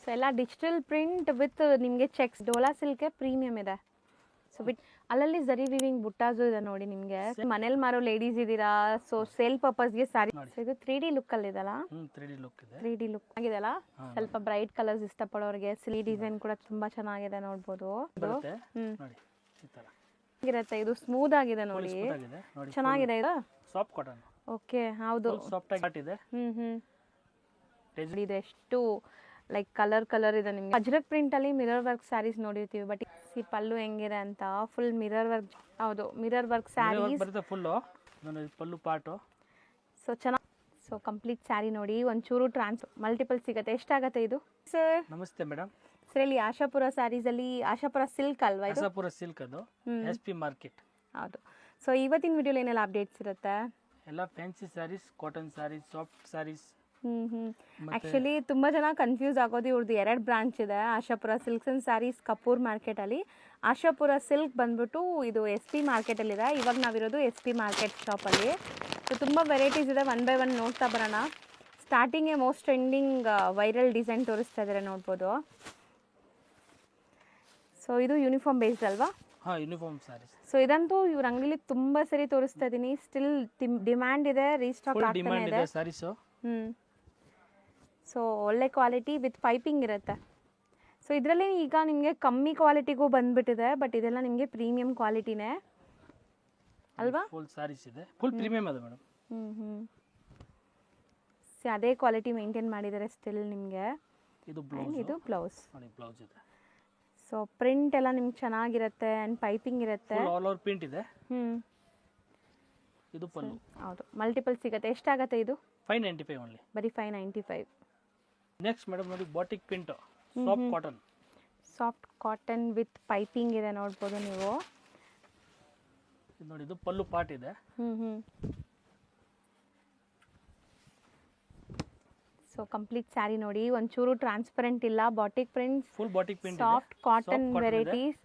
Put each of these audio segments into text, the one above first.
So ಎಲ್ಲ digital print with ನಿಮಗೆ cheques Dhola ಸಿಲ್ಕೆ premium ಇದೆ. ಸೊ ಬಿಟ್ ಅಲ್ಲಲ್ಲಿ ಜರಿ ವಿವಿಂಗ್ ಬುಟ್ಟಾಸು ಇದೆ ನೋಡಿ ನಿಮಗೆ. ಮನೇಲಿ ಮಾರೋ ಲೇಡೀಸ್ ಇದ್ದೀರಾ, ಸೊ ಸೇಲ್ ಪರ್ಪಸ್ಗೆ ಸ್ಯಾರಿ. ಇದು 3D ಲುಕ್ ಅಲ್ಲಿ ಇದಲ್ಲ, 3D ಲುಕ್ ಇದೆ. 3D ಲುಕ್ ಆಗಿದೆಲ್ಲ, ಸ್ವಲ್ಪ ಬ್ರೈಟ್ ಕಲರ್ಸ್ ಇಷ್ಟಪಡೋರಿಗೆ ಸಿಲಿ ಡಿಸೈನ್ ಕೂಡ ತುಂಬಾ ಚೆನ್ನಾಗಿದೆ ನೋಡ್ಬೋದು. ಬರುತ್ತೆ ನೋಡಿ ಈ ತರ ಇರುತ್ತೆ. ಇದು ಸ್ಮೂತ್ ಆಗಿದೆ ನೋಡಿ, ಚೆನ್ನಾಗಿದೆ. ಇದು ಸಾಫ್ಟ್ ಕಾಟನ್. ಓಕೆ, ಹೌದು, ಸಾಫ್ಟ್ ಆಗಿ ಇದೆ. ಇದು ಎಷ್ಟು ಲೈಕ್ ಕಲರ್ ಇದೆ ನಿಮ್ಗೆ. ಅಜ್ರಕ್ ಪ್ರಿಂಟ್ ಅಲ್ಲಿ ಮಿರರ್ ವರ್ಕ್ ಸ್ಯಾರೀಸ್ ನೋಡಿರ್ತೀವಿ, ಬಟ್ ಈ ಪಲ್ಲು ಹೆಂಗಿದೆ ಅಂತ ಫುಲ್ ಮಿರರ್ ವರ್ಕ್. ಹೌದು, ಮಿರರ್ ವರ್ಕ್ ಸ್ಯಾರೀಸ್ ಬರುತ್ತೆ ಫುಲ್ ಪಲ್ಲು ಪಾಟು. ಸೊ ಚೆನ್ನಾಗಿ. ಸೊ ಕಂಪ್ಲೀಟ್ ಸ್ಯಾರಿ ನೋಡಿ, ಒಂಚೂರು ಮಲ್ಟಿಪಲ್ ಸಿಗುತ್ತೆ. ಎಷ್ಟಾಗತ್ತೆ ಇದು ಸರ್? ನಮಸ್ತೆ ಮೇಡಮ್. ಸರ್ ಇಲ್ಲಿ ಆಶಾಪುರ ಸ್ಯಾರೀಸ್ ಅಲ್ಲಿ ಆಶಾಪುರ ಸಿಲ್ಕ್ ಅಲ್ವಾ ಇದು? ಆಶಾಪುರ ಸಿಲ್ಕ್ ಅದು SP ಮಾರ್ಕೆಟ್. ಹೌದು. ಸೊ ಇವತ್ತಿನ ವಿಡಿಯೋಲಿ ಏನೆಲ್ಲ ಅಪ್ಡೇಟ್ಸ್ ಇರುತ್ತೆ? ಎಲ್ಲ fancy sarees, cotton sarees, soft sarees. Actually ತುಂಬಾ ಜನ ಕನ್ಫ್ಯೂಸ್ ಆಗೋದು. ಇವ್ರದ್ದು 2 ಬ್ರಾಂಚ್ ಇದೆ, Ashapura silks and sarees Kapoor market ಅಲ್ಲಿ. ಆಶಾಪುರ ಸಿಲ್ಕ್ ಬಂದ್ಬಿಟ್ಟು ಇದು SP ಮಾರ್ಕೆಟ್ ಅಲ್ಲಿ ಇದೆ. ಇವಾಗ ನಾವಿರೋದು SP ಮಾರ್ಕೆಟ್ ಶಾಪ್ ಅಲ್ಲಿ. ಸೊ ತುಂಬಾ ವೆರೈಟೀಸ್ ಇದೆ, 1 by 1 ನೋಡ್ತಾ ಬರೋಣ. Starting most trending viral design ತೋರಿಸ್ತಾ ಇದ್ದಾರೆ ನೋಡ್ಬೋದು. ಸೊ ಇದು ಯೂನಿಫಾರ್ಮ್ ಬೇಸ್ಡ್ ಅಲ್ವಾ? ಯೂನಿಫಾರ್ಮ್ ಸ್ಯಾರೀಸ್. ಸೊ ಇದಂತೂ ಇವ್ರ ಅಂಗಡಿಲಿ ತುಂಬಾ ಸರಿ ತೋರಿಸ್ತಾ ಇದೀನಿ. ಸ್ಟಿಲ್ ಡಿಮ್ಯಾಂಡ್ ಇದೆ, ರೀಸ್ಟಾಕ್ ಆಗ್ತಾನೆ ಇದೆ ಸ್ಯಾರೀಸ್. ಸೊ ಒಳ್ಳೆ ಕ್ವಾಲಿಟಿ ವಿತ್ ಪೈಪಿಂಗ್ ಇರುತ್ತೆ. ಸೊ ಇದರಲ್ಲಿ ಈಗ ನಿಮಗೆ ಕಮ್ಮಿ ಕ್ವಾಲಿಟಿಗೂ ಬಂದ್ಬಿಟ್ಟಿದೆ, ಬಟ್ ಇದೆಲ್ಲ ನಿಮಗೆ ಪ್ರೀಮಿಯಂ ಕ್ವಾಲಿಟಿನೇ ಅಲ್ವಾ? ಫುಲ್ ಸ್ಯಾರೀಸ್ ಇದೆ, ಫುಲ್ ಪ್ರೀಮಿಯಂ ಇದೆ ಮೇಡಮ್. ಅದೇ ಕ್ವಾಲಿಟಿ ಮೇಂಟೈನ್ ಮಾಡಿದ್ದಾರೆ ಸ್ಟಿಲ್ ನಿಮಗೆ. ಇದು ಬ್ಲೌಸ್, ಇದು ಬ್ಲೌಸ್. ನೋಡಿ ಬ್ಲೌಸ್ ಇದೆ. ಸೊ ಪ್ರಿಂಟ್ ಎಲ್ಲ ನಿಮ್ಗೆ ಚೆನ್ನಾಗಿರುತ್ತೆ ಅಂಡ್ ಪೈಪಿಂಗ್ ಇರುತ್ತೆ. ಫುಲ್ ಆಲ್ ಓವರ್ ಪ್ರಿಂಟ್ ಇದೆ. ಇದು ಪಲ್ಲು. ಹೌದು, ಮಲ್ಟಿಪಲ್ ಸಿಗುತ್ತೆ. ಎಷ್ಟಾಗತ್ತೆ ಇದು? 595 ಓನ್ಲಿ. ಬರೀ 595. ನೆಕ್ಸ್ಟ್ ಮೇಡಮ್ ನೋಡಿ batik print, soft cotton. Soft cotton with piping ಇದೆ ನೋಡ್ಬೋದು ನೀವು. ಇದು ನೋಡಿ, ಇದು ಪಲ್ಲು ಪಾರ್ಟ್ ಇದೆ. ಸೊ ಕಂಪ್ಲೀಟ್ ಸ್ಯಾರಿ ನೋಡಿ, ಒಂಚೂರು ಟ್ರಾನ್ಸ್ಪರೆಂಟ್ ಇಲ್ಲ. Batik prints, full batik print, soft cotton varieties.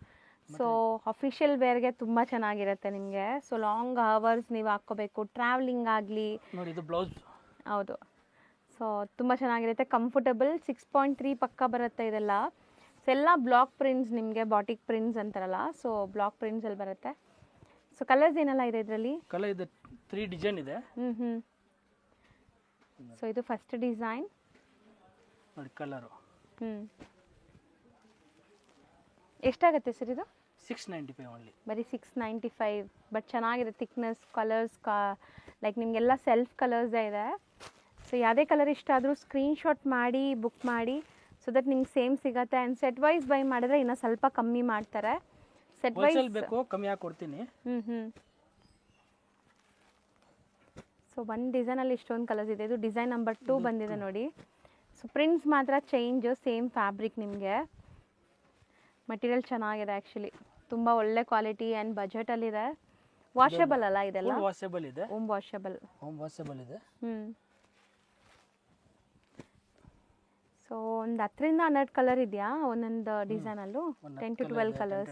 So official ವೇರ್ಗೆ ತುಂಬಾ ಚೆನ್ನಾಗಿರುತ್ತೆ ನಿಮಗೆ. ಸೊ ಲಾಂಗ್ ಅವರ್ಸ್ ನೀವು ಹಾಕೋಬೇಕು, ಟ್ರಾವೆಲಿಂಗ್ ಆಗಲಿ. ನೋಡಿ ಇದು ಬ್ಲೌಸ್. ಹೌದು. ಸೊ ತುಂಬ ಚೆನ್ನಾಗಿರುತ್ತೆ, ಕಂಫರ್ಟಬಲ್. 6.3 ಪಕ್ಕ ಬರುತ್ತೆ ಇದೆಲ್ಲ. ಸೊ ಎಲ್ಲ ಬ್ಲಾಕ್ ಪ್ರಿಂಟ್ಸ್ ನಿಮಗೆ, ಬಾಟಿಕ್ ಪ್ರಿಂಟ್ಸ್ ಅಂತಾರಲ್ಲ, ಸೊ ಬ್ಲಾಕ್ ಪ್ರಿಂಟ್ಸ್ ಅಲ್ಲಿ ಬರುತ್ತೆ. ಸೊ ಕಲರ್ಸ್ ಏನೆಲ್ಲ ಇದೆ ಇದರಲ್ಲಿ? ಕಲರ್ ಇದೆ 3 ಡಿಸೈನ್ ಇದೆ. ಸೊ ಇದು ಫಸ್ಟ್ ಡಿಸೈನ್ ನೋಡಿ, ಕಲರ್. ಎಷ್ಟಾಗುತ್ತೆ ಸರ್ ಇದು? 695 ಓನ್ಲಿ. ಬರೀ 695. ಬಟ್ ಚೆನ್ನಾಗಿದೆ, ಥಿಕ್ನೆಸ್, ಕಲರ್ಸ್ ಲೈಕ್ ನಿಮಗೆಲ್ಲ ಸೆಲ್ಫ್ ಕಲರ್ಸೇ ಇದೆ. ಸೊ ಯಾವುದೇ ಕಲರ್ ಇಷ್ಟ ಆದರೂ ಸ್ಕ್ರೀನ್ಶಾಟ್ ಮಾಡಿ ಬುಕ್ ಮಾಡಿ, ಸೊ ದಟ್ ನಿಮ್ಗೆ ಸೇಮ್ ಸಿಗುತ್ತೆ. ಆ್ಯಂಡ್ ಸೆಟ್ ವೈಸ್ ಬೈ ಮಾಡಿದ್ರೆ ಇನ್ನೂ ಸ್ವಲ್ಪ ಕಮ್ಮಿ ಮಾಡ್ತಾರೆ. ಸೆಟ್ ವೈಸ್ ಬೇಕು, ಕಮ್ಮಿ ಆಗಿ ಕೊಡ್ತೀನಿ. ಸೊ ಒಂದು ಡಿಸೈನಲ್ಲಿ ಇಷ್ಟೊಂದು ಕಲರ್ಸ್ ಇದೆ. ಇದು ಡಿಸೈನ್ ನಂಬರ್ 2 ಬಂದಿದೆ ನೋಡಿ. ಸೊ ಪ್ರಿಂಟ್ಸ್ ಮಾತ್ರ ಚೇಂಜ್, ಸೇಮ್ ಫ್ಯಾಬ್ರಿಕ್ ನಿಮಗೆ. ಮಟೀರಿಯಲ್ ಚೆನ್ನಾಗಿದೆ ಆ್ಯಕ್ಚುಲಿ, ತುಂಬ ಒಳ್ಳೆ ಕ್ವಾಲಿಟಿ ಆ್ಯಂಡ್ ಬಜೆಟಲ್ಲಿದೆ. ವಾಷಬಲ್ ಅಲ್ಲ ಇದೆಲ್ಲ? ವಾಷಬಲ್ ಇದೆ, ಹೋಮ್ ವಾಷಬಲ್. ಹೋಮ್ ವಾಷಬಲ್ ಇದೆ. ಸೊ ಒಂದು 10ರಿಂದ 12 ಕಲರ್ ಇದೆಯಾ ಒಂದೊಂದು ಡಿಸೈನಲ್ಲೂ? 10 to 12 ಕಲರ್ಸ್.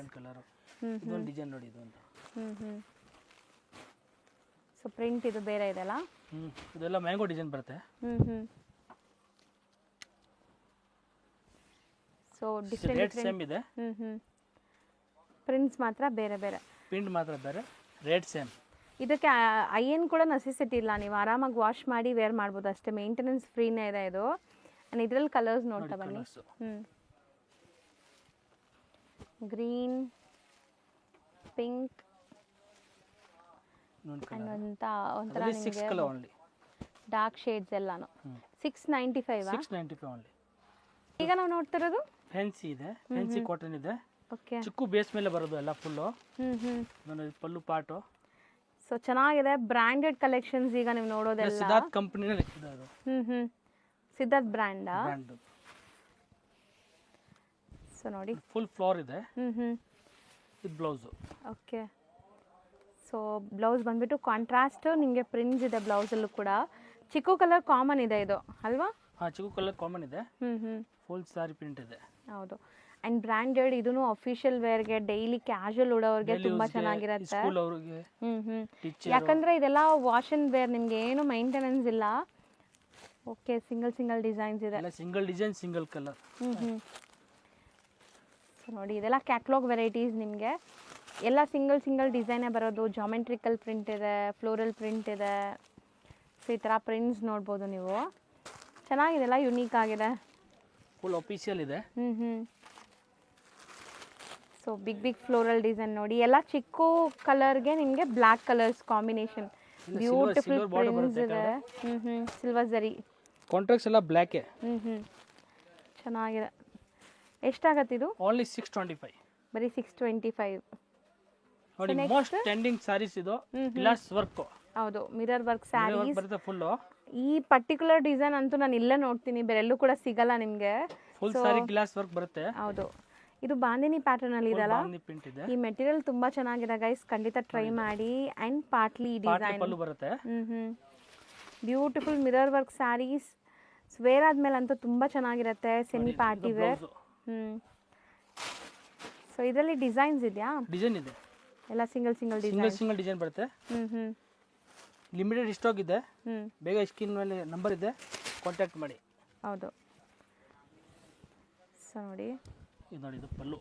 ಇದೊಂದು ಡಿಸೈನ್ ನೋಡಿ, ಇದು ಅಂತ. ಸೊ ಪ್ರಿಂಟ್ ಇದು ಬೇರೆ ಇದೆಲ್ಲ. ಇದೆಲ್ಲ ಮ್ಯಾಂಗೋ ಡಿಸೈನ್ ಬರುತ್ತೆ. ಸೊ ಡಿಫ್ರೆಂಟ್ ಸೇಮ್ ಇದೆ. ಪ್ರಿಂಟ್ಸ್ ಮಾತ್ರ ಬೇರೆ ಬೇರೆ. ಪ್ರಿಂಟ್ ಮಾತ್ರ ಬೇರೆ, ರೇಟ್ ಸೇಮ್. ಇದಕ್ಕೆ ಐಯನ್ ಕೂಡ ನೆಸೆಸಿಟಿ ಇಲ್ಲ, ನೀವು ಆರಾಮಾಗಿ ವಾಶ್ ಮಾಡಿ ವೇರ್ ಮಾಡ್ಬೋದು ಅಷ್ಟೇ. ಮೇಂಟೆನೆನ್ಸ್ ಫ್ರೀನೇ ಇದೆ ಇದು. ನಾನು ಇದರಲ್ಲಿ ಕಲರ್ಸ್ ನೋಡ್ತಾ ಬನ್ನಿ. ಗ್ರೀನ್, ಪಿಂಕ್, ಒಂಥರ ಡಾರ್ಕ್ ಶೇಡ್ಸ್ ಎಲ್ಲಾನು. 695. 695 ಓನ್ಲಿ. ಈಗ ನಾವು ನೋಡ್ತಿರೋದು ಫ್ಯಾನ್ಸಿ ಇದೆ, ಫ್ಯಾನ್ಸಿ ಕಾಟನ್ ಇದೆ. ಓಕೆ, ಚಿಕ್ಕು ಬೇಸ್ ಮೇಲೆ ಬರೋದು ಎಲ್ಲ ಫುಲ್ಲು. ಪಲ್ಲು ಪಾಟು. ಸೊ ಚೆನ್ನಾಗಿದೆ, ಬ್ರಾಂಡೆಡ್ ಕಲೆಕ್ಷನ್ಸ್ ಈಗ ನೀವು ನೋಡೋದೆಲ್ಲ. ಸಿದ್ಧಾರ್ಥ್ ಕಂಪನಿನಲ್ಲಿ ಇದೆ ಅದು. ಸಿದ್ಧಾರ್ಥ್ ಬ್ರ್ಯಾಂಡಾ? ಬ್ರ್ಯಾಂಡ್. ಸೊ ನೋಡಿ ಫುಲ್ ಫ್ಲೋರ್ ಇದೆ. ಇದು ಬ್ಲೌಸ್. ಓಕೆ. ಸೊ ಬ್ಲೌಸ್ ಬಂದ್ಬಿಟ್ಟು ಕಾಂಟ್ರಾಸ್ಟ್ ನಿಮಗೆ ಪ್ರಿಂಟ್ಸ್ ಇದೆ ಬ್ಲೌಸಲ್ಲೂ ಕೂಡ. ಚಿಕ್ಕು ಕಲರ್ ಕಾಮನ್ ಇದೆ ಇದು ಅಲ್ವಾ? ಚಿಕ್ಕು ಕಲರ್ ಕಾಮನ್ ಇದೆ. ಫುಲ್ ಸಾರಿ ಪ್ರಿಂಟ್ ಇದೆ. ಹೌದು. ಅಂಡ್ ಬ್ರಾಂಡೆಡ್, ಇದೂ ಅಫಿಷಿಯಲ್ ವೇರ್ಗೆ, ಡೈಲಿ ಕ್ಯಾಶುವಲ್ ಉಡೋರಿಗೆ ತುಂಬಾ ಚೆನ್ನಾಗಿರುತ್ತೆ. ಯಾಕಂದ್ರೆ ಇದೆಲ್ಲ ವಾಶ್ ಅಂಡ್ ವೇರ್, ನಿಮ್ಗೆ ಏನು ಮೈಂಟೆನೆನ್ಸ್ ಇಲ್ಲ. ಓಕೆ, ಸಿಂಗಲ್ ಡಿಸೈನ್ಸ್ ಇದೆ. ಎಲ್ಲ single design single colour. So ನೋಡಿ, ಇದೆಲ್ಲ ಕ್ಯಾಟ್ಲಾಗ್ ವೆರೈಟೀಸ್ ನಿಮಗೆ. ಎಲ್ಲ ಸಿಂಗಲ್ ಡಿಸೈನೇ ಬರೋದು. ಜಾಮೆಟ್ರಿಕಲ್ ಪ್ರಿಂಟ್ ಇದೆ, ಫ್ಲೋರಲ್ ಪ್ರಿಂಟ್ ಇದೆ. ಸೊ ಈ ಥರ ಪ್ರಿಂಟ್ಸ್ ನೋಡ್ಬೋದು ನೀವು. ಚೆನ್ನಾಗಿದೆ, ಎಲ್ಲ ಯುನೀಕ್ ಆಗಿದೆ. ಫುಲ್ ಅಫಿಷಿಯಲ್ ಇದೆ. ಸೊ ಬಿಗ್ ಫ್ಲೋರಲ್ ಡಿಸೈನ್ ನೋಡಿ. ಎಲ್ಲ ಚಿಕ್ಕು ಕಲರ್ಗೆ ನಿಮಗೆ black colours combination. Beautiful prints ಇದೆ. ಸಿಲ್ವರ್ ಜರಿ ಕಾಂಟ್ರಾಕ್ಟ್ಸ್ ಎಲ್ಲ ಬ್ಲ್ಯಾಕ್. ಚೆನ್ನಾಗಿದೆ. ಎಷ್ಟಾಗತ್ತೆ ಇದು? ಓನ್ಲಿ 625. ಬರೀ 625. ನೋಡಿ, ಮೋಸ್ಟ್ ಟ್ರೆಂಡಿಂಗ್ ಸಾರೀಸ್ ಇದು. Glass work. ಹೌದು, ಮಿರರ್ ವರ್ಕ್ ಸ್ಯಾರೀಸ್ ಬರುತ್ತೆ ಫುಲ್. ಈ ಪರ್ಟಿಕ್ಯುಲರ್ ಡಿಸೈನ್ ಅಂತೂ ನಾನು ಇಲ್ಲೇ ನೋಡ್ತೀನಿ, ಬೇರೆಲ್ಲೂ ಕೂಡ ಸಿಗಲ್ಲ ನಿಮಗೆ. ಫುಲ್ ಸಾರಿ ಗ್ಲಾಸ್ ವರ್ಕ್ ಬರುತ್ತೆ. ಹೌದು, ಇದು ಬಾಂದಿನಿ ಪ್ಯಾಟರ್ನ್ ಅಲ್ಲಿ ಇದಲ್ಲ. ಪ್ರಿಂಟ್ ಇದೆ. ಈ ಮೆಟೀರಿಯಲ್ ತುಂಬಾ ಚೆನ್ನಾಗಿದೆ ಗೈಸ್, ಖಂಡಿತ ಟ್ರೈ ಮಾಡಿ. ಅಂಡ್ ಪಾಟ್ಲಿ ಡಿಸೈನ್ ಪಲ್ಲು ಬರುತ್ತೆ. Beautiful mirror work sarees. Wear ಆದ್ಮೇಲೆ ಅಂತೂ ತುಂಬಾ ಚೆನ್ನಾಗಿರುತ್ತೆ. Semi party wear. ಸೊ ಇದರಲ್ಲಿ ಡಿಸೈನ್ಸ್ ಇದೆಯಾ? ಡಿಸೈನ್ ಇದೆ. ಎಲ್ಲ ಸಿಂಗಲ್ ಡಿಸೈನ್ ಬರುತ್ತೆ. ಲಿಮಿಟೆಡ್ ಸ್ಟಾಕ್ ಇದೆ. ಬೇಗ ಸ್ಕ್ರೀನ್ ಮೇಲೆ ನಂಬರ್ ಇದೆ, ಕಾಂಟ್ಯಾಕ್ಟ್ ಮಾಡಿ. ಹೌದು. ಸೊ ನೋಡಿ, ಇದು ನೋಡಿ, ಇದು ಪಲ್ಲು.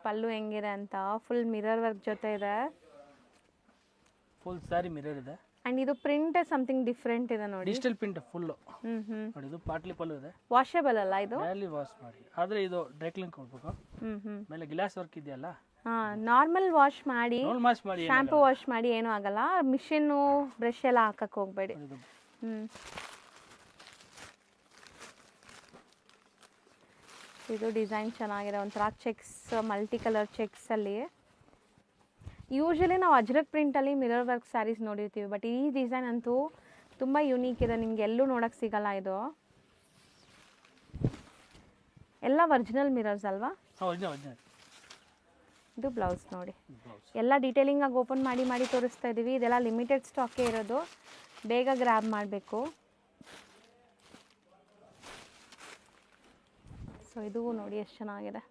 ಪಲ್ಲು ಹೆಂಗಿದೆ ಅಂತ. ಫುಲ್ ಮಿರರ್ ವರ್ಕ್ ಜೊತೆ ಇದೆ. ಫುಲ್ ಸಾರಿ ಮಿರರ್ ಇದೆ. ಅಂಡ್ ಇದು ಪ್ರಿಂಟ್ ಸಮಥಿಂಗ್ ಡಿಫ್ರೆಂಟ್ ಇದೆ ನೋಡಿ. Digital print full. ನೋಡಿ, ಇದು ಪಾಟ್ಲಿ ಪಲ್ಲು ಇದೆ. ವಾಷೇಬಲ್ ಅಲ್ಲ ಇದು? ಡೈಲಿ ವಾಶ್ ಮಾಡಿ, ಆದ್ರೆ ಇದು ಡ್ರೈ ಕ್ಲೀನ್ ಕೊಡ್ಬೇಕು. ಮೇಲೆ ಗ್ಲಾಸ್ ವರ್ಕ್ ಇದೆಯಲ್ಲ. ನಾರ್ಮಲ್ ವಾಶ್ ಮಾಡಿ, ಮಾಡಿ, ಶಾಂಪೂ ವಾಶ್ ಮಾಡಿ ಏನೂ ಆಗಲ್ಲ. ಮಿಷಿನ್ ಬ್ರಷ್ ಎಲ್ಲ ಹಾಕಕ್ಕೆ ಹೋಗ್ಬೇಡಿ. ಇದು ಡಿಸೈನ್ ಚೆನ್ನಾಗಿದೆ. ಒಂಥರ ಚೆಕ್ಸ್, ಮಲ್ಟಿ ಕಲರ್ ಚೆಕ್ಸ್ ಅಲ್ಲಿ. ಯೂಶಲಿ ನಾವು ಅಜ್ರಕ್ ಪ್ರಿಂಟಲ್ಲಿ ಮಿರರ್ ವರ್ಕ್ ಸ್ಯಾರೀಸ್ ನೋಡಿರ್ತೀವಿ, ಬಟ್ ಈ ಡಿಸೈನ್ ಅಂತೂ ತುಂಬ ಯುನೀಕ್ ಇದೆ. ನಿಮ್ಗೆ ಎಲ್ಲೂ ನೋಡೋಕ್ಕೆ ಸಿಗಲ್ಲ. ಇದು ಎಲ್ಲ ಒರಿಜಿನಲ್ ಮಿರರ್ಸ್ ಅಲ್ವಾ? ಇದು ಬ್ಲೌಸ್ ನೋಡಿ. ಎಲ್ಲ ಡೀಟೇಲಿಂಗ್ ಆಗಿ ಓಪನ್ ಮಾಡಿ ತೋರಿಸ್ತಾ ಇದ್ದೀವಿ. ಇದೆಲ್ಲ ಲಿಮಿಟೆಡ್ ಸ್ಟಾಕೇ ಇರೋದು, ಬೇಗ ಗ್ರ್ಯಾಬ್ ಮಾಡಬೇಕು. ಸೊ ಇದು ನೋಡಿ ಎಷ್ಟು ಚೆನ್ನಾಗಿದೆ.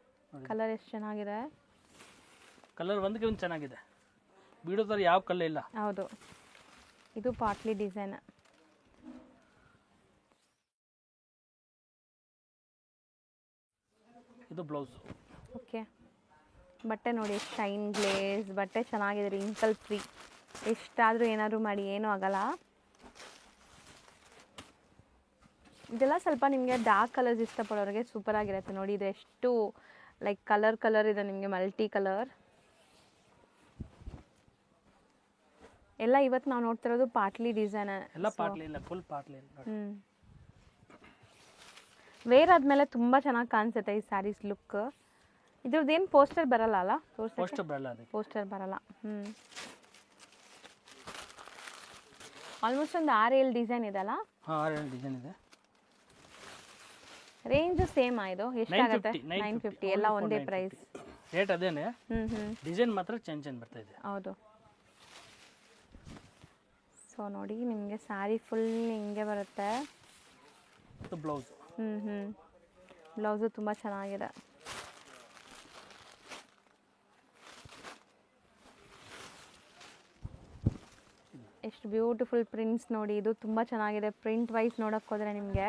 ಕಲರ್ ಎಷ್ಟು ಚೆನ್ನಾಗಿದೆ. ಕಲರ್ ಒಂದಕ್ಕೆ ಒಂದು ಚೆನ್ನಾಗಿದೆ. ಬಿಡೋ ಥರ ಯಾವ ಕಲರ್ ಇಲ್ಲ. ಹೌದು, ಇದು ಪಾಟ್ಲಿ ಡಿಸೈನ್. ಇದು ಬ್ಲೌಸ್. ಓಕೆ, ಬಟ್ಟೆ ನೋಡಿ, ಶೈನ್ ಗ್ಲೇಸ್ ಬಟ್ಟೆ ಚೆನ್ನಾಗಿದೆ. Wrinkle free. ಎಷ್ಟಾದರೂ ಏನಾದರೂ ಮಾಡಿ ಏನೂ ಆಗಲ್ಲ. ಇದೆಲ್ಲ ಸ್ವಲ್ಪ ನಿಮಗೆ ಡಾರ್ಕ್ ಕಲರ್ಸ್ ಇಷ್ಟಪಡೋರಿಗೆ ಸೂಪರ್ ಆಗಿರುತ್ತೆ. ನೋಡಿ, ಇದು ಎಷ್ಟು ಲೈಕ್ ಕಲರ್ ಇದೆ ನಿಮಗೆ, ಮಲ್ಟಿ ಕಲರ್. ಎಲ್ಲ ಇವತ್ತು ನಾವು ನೋಡ್ತಿರೋದು ಪಾಟ್ಲಿ ಡಿಸೈನ್. ಎಲ್ಲ ಪಾಟ್ಲಿ ಇಲ್ಲ, ಫುಲ್ ಪಾಟ್ಲಿ. ವೇರ್ ಆದ್ಮೇಲೆ ತುಂಬಾ ಚೆನ್ನಾಗಿ ಕಾಣಿಸುತ್ತೆ ಈ ಸ್ಯಾರೀಸ್ ಲುಕ್. ಇದ್ರದ್ದೇನು ಪೋಸ್ಟರ್ ಬರಲ್ಲ ಅಲ್ಲ? ಪೋಸ್ಟರ್ ಬರಲ್ಲ. ಆಲ್ಮೋಸ್ಟ್ ಒಂದು 6-7 ಡಿಸೈನ್ ಇದೆ ಅಲ್ಲ? 6-7 ಡಿಸೈನ್ ಇದೆ. ರೇಂಜ್ ಸೇಮ್ ಇದು ಎಷ್ಟಾಗುತ್ತೆ? 950. ಎಲ್ಲ ಒಂದೇ ಪ್ರೈಸ್. ರೇಟ್ ಅದೇನೆ, ಡಿಸೈನ್ ಮಾತ್ರ ಚೇಂಜ್ ಬರ್ತಾ ಇದೆ. ಹೌದು. ಸೊ ನೋಡಿ, ನಿಮಗೆ ಸ್ಯಾರಿ ಫುಲ್ ಹಿಂಗೆ ಬರುತ್ತೆ. ಬ್ಲೌಸ್. ಬ್ಲೌಸು ತುಂಬ ಚೆನ್ನಾಗಿದೆ. ಎಷ್ಟು ಬ್ಯೂಟಿಫುಲ್ ಪ್ರಿಂಟ್ಸ್ ನೋಡಿ. ಇದು ತುಂಬ ಚೆನ್ನಾಗಿದೆ. ಪ್ರಿಂಟ್ ವೈಸ್ ನೋಡೋಕ್ಕೆ ಹೋದರೆ ನಿಮಗೆ.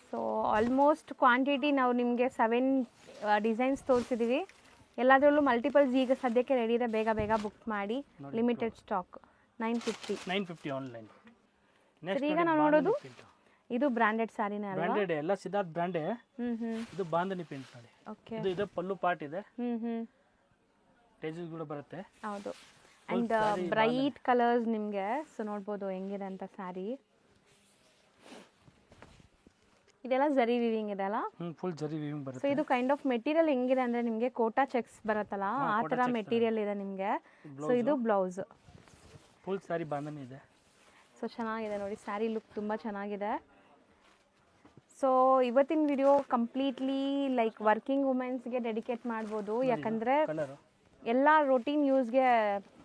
ಸೊ ಆಲ್ಮೋಸ್ಟ್ ಕ್ವಾಂಟಿಟಿ ನಾವು ನಿಮಗೆ 7 ಡಿಸೈನ್ಸ್ ತೋರಿಸಿದ್ದೀವಿ. ಎಲ್ಲದರಲ್ಲೂ ಮಲ್ಟಿಪಲ್ಸ್ ಈಗ ಸದ್ಯಕ್ಕೆ ರೆಡಿ ಇದೆ. ಬೇಗ ಬುಕ್ ಮಾಡಿ. Limited stock. 950 ಆನ್ಲೈನ್. ಈಗ ನಾವು ನೋಡೋದು ಇದು ಬ್ರಾಂಡೆಡ್ ಸ್ಯಾರಿನೇ ಅಲ್ವಾ? ಬ್ರಾಂಡೆಡ್ ಎಲ್ಲ ಸಿದ್ಧಾರ್ಥ್ ಬ್ರಾಂಡೆ. ಇದು ಬಾಂಧನಿ ಪ್ರಿಂಟ್ ನೋಡಿ. ಓಕೆ, ಇದು ಪಲ್ಲು ಪಾರ್ಟ್ ಇದೆ. ಟೇಜಸ್ ಕೂಡ ಬರುತ್ತೆ. ಹೌದು. ಅಂಡ್ ಬ್ರೈಟ್ ಕಲರ್ಸ್ ನಿಮಗೆ. ಸೊ ನೋಡ್ಬೋದು ಹೆಂಗಿದೆ ಅಂತ ಸ್ಯಾರಿ. ಇದೆಲ್ಲ ಜರಿ ವಿವಿಂಗ್ ಇದೆ ಅಲ್ಲ? ಫುಲ್ ಜರಿ ವಿವಿಂಗ್ ಬರುತ್ತೆ. ಸೊ ಇದು ಕೈಂಡ್ ಆಫ್ ಮೆಟೀರಿಯಲ್ ಹೆಂಗಿದೆ ಅಂದ್ರೆ ನಿಮಗೆ ಕೋಟಾ ಚೆಕ್ಸ್ ಬರುತ್ತಲ್ಲ, ಆ ತರ ಮೆಟೀರಿಯಲ್ ಇದೆ ನಿಮಗೆ. ಸೊ ಇದು ಬ್ಲೌಸ್. ಫುಲ್ ಸ್ಯಾರಿ ಬಾಂಧನಿ ಇದೆ. ಸೊ ಚೆನ್ನಾಗಿದೆ ನೋಡಿ, ಸ್ಯಾರಿ ಲುಕ್ ತುಂಬ ಚೆನ್ನಾಗಿದೆ. ಸೊ ಇವತ್ತಿನ ವಿಡಿಯೋ ಕಂಪ್ಲೀಟ್ಲಿ ಲೈಕ್ ವರ್ಕಿಂಗ್ ವುಮೆನ್ಸ್ಗೆ ಡೆಡಿಕೇಟ್ ಮಾಡ್ಬೋದು. ಯಾಕಂದರೆ ಎಲ್ಲ ರೊಟೀನ್ ಯೂಸ್ಗೆ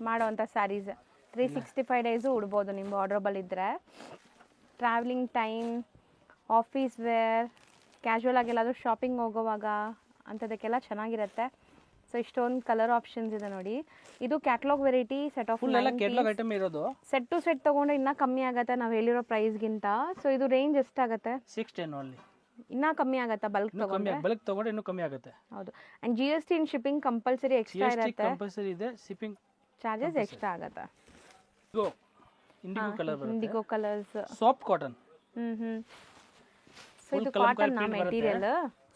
ಮಾಡೋವಂಥ ಸ್ಯಾರೀಸ್ 365 ಡೇಸು ಉಡ್ಬೋದು ನಿಮ್ಮ ಆರ್ಡ್ರಬಲ್ ಇದ್ದರೆ. Traveling time, office wear, casual ಆಗಿ ಎಲ್ಲಾದರೂ ಶಾಪಿಂಗ್ ಹೋಗೋವಾಗ ಅಂಥದಕ್ಕೆಲ್ಲ ಚೆನ್ನಾಗಿರುತ್ತೆ. ಸೊ ಇಷ್ಟೊಂದು ಕಲರ್ ಆಪ್ಷನ್ಸ್ ಇದೆ ನೋಡಿ. ಇದು catalogue variety set of full ಎಲ್ಲ ಕೇಟ್ಲಾಗ್ ಐಟಮ್ ಇರೋದು. ಸೆಟ್ ಟು ಸೆಟ್ ತೊಗೊಂಡ್ರೆ ಇನ್ನೂ ಕಮ್ಮಿ ಆಗುತ್ತೆ ನಾವು ಹೇಳಿರೋ ಪ್ರೈಸ್ಗಿಂತ. ಸೊ ಇದು ರೇಂಜ್ ಎಷ್ಟಾಗುತ್ತೆ? 610 ಓನ್ಲಿ. ಇನ್ನೂ ಕಮ್ಮಿ ಆಗುತ್ತಾ ಬಲ್ಕ್ ತೊಗೊಂಡ್ರೆ? ಬಲ್ಕ್ ತೊಗೊಂಡ್ರೆ ಇನ್ನೂ ಕಮ್ಮಿ ಆಗುತ್ತೆ. ಹೌದು. And GST in shipping compulsory extra ಇರುತ್ತೆ. ಕಂಪಲ್ಸರಿ ಇದೆ. ಶಿಪ್ಪಿಂಗ್ ಚಾರ್ಜಸ್ ಎಕ್ಸ್ಟ್ರಾ ಆಗುತ್ತೆ. ಇಂಡಿಗೋ ಕಲರ್ ಬರುತ್ತೆ. Indigo colours. Soft cotton. So ಇದು cotton material.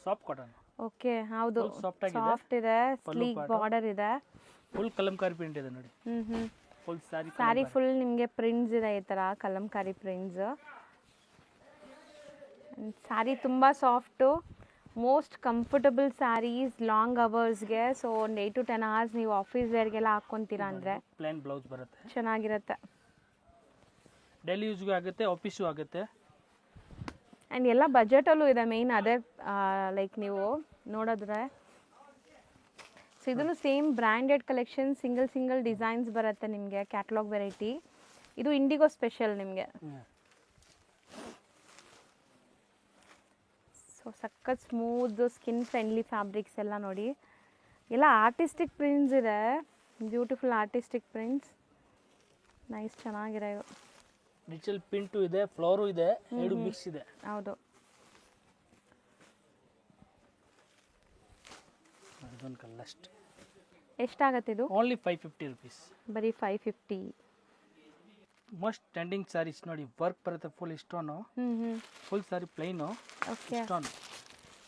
Soft cotton. Okay ಹೌದು. ಸಾಫ್ಟ್ ಇದೆ, ಸ್ಲೀಕ್ ಬಾರ್ಡರ್ ಇದೆ. ಫುಲ್ ಕಲಂಕಾರಿ ಪ್ರಿಂಟ್ ಇದೆ ನೋಡಿ. ಫುಲ್ ಸ್ಯಾರಿ ಫುಲ್ ನಿಮಗೆ ಪ್ರಿಂಟ್ಸ್ ಇದೆ ಈ ಥರ ಕಲಂಕಾರಿ ಪ್ರಿಂಟ್ಸ್. ಸ್ಯಾರಿ ತುಂಬ soft, most comfortable saris long ಅವರ್ಸ್ಗೆ. ಸೊ ಒಂದು 8 to 10 hours ನೀವು ಆಫೀಸ್ ವೇರ್ಗೆಲ್ಲ ಹಾಕ್ಕೊತೀರಾ ಅಂದರೆ ಪ್ಲೇನ್ ಬ್ಲೌಸ್ ಬರುತ್ತೆ, ಚೆನ್ನಾಗಿರುತ್ತೆ. ಡೈಲಿ ಯೂಸ್ಗೂ ಆಗುತ್ತೆ, ಆಫೀಸು ಆಗುತ್ತೆ. ಆ್ಯಂಡ್ ಎಲ್ಲ ಬಜೆಟಲ್ಲೂ ಇದೆ ಮೇಯ್ನ್ ಅದೇ ಲೈಕ್ ನೀವು ನೋಡಿದ್ರೆ. ಸೊ ಇದನ್ನು same branded collection, single designs ಬರುತ್ತೆ ನಿಮಗೆ ಕ್ಯಾಟ್ಲಾಗ್ ವೆರೈಟಿ. ಇದು ಇಂಡಿಗೋ ಸ್ಪೆಷಲ್ ನಿಮಗೆ. ಸೊ ಸಖತ್ ಸ್ಮೂತ್ ಸ್ಕಿನ್ ಫ್ರೆಂಡ್ಲಿ ಫ್ಯಾಬ್ರಿಕ್ಸ್ ಎಲ್ಲ ನೋಡಿ. ಎಲ್ಲ ಆರ್ಟಿಸ್ಟಿಕ್ ಪ್ರಿಂಟ್ಸ್ ಇದೆ, ಬ್ಯೂಟಿಫುಲ್ ಆರ್ಟಿಸ್ಟಿಕ್ ಪ್ರಿಂಟ್ಸ್. ನೈಸ್, ಚೆನ್ನಾಗಿದೆ ಇದು. ಡಿಜಿಟಲ್ ಪ್ರಿಂಟು ಇದೆ, ಫ್ಲವರು ಇದೆ, ಎರಡು ಮಿಕ್ಸ್ ಇದೆ. ಹೌದು. ಇದೊಂದು ಕಲ್ಲಸ್ಟ್. ಎಷ್ಟಾಗತ್ತೆ ಇದು? Only 550 rupees. ಬರೀ 550. ಮೋಸ್ಟ್ ಟ್ರೆಂಡಿಂಗ್ ಸ್ಯಾರೀಸ್ ನೋಡಿ, ವರ್ಕ್ ಬರುತ್ತೆ ಫುಲ್ ಇಷ್ಟೋನು. Full sari plain. ಓಕೆ. ಇಷ್ಟೋನು.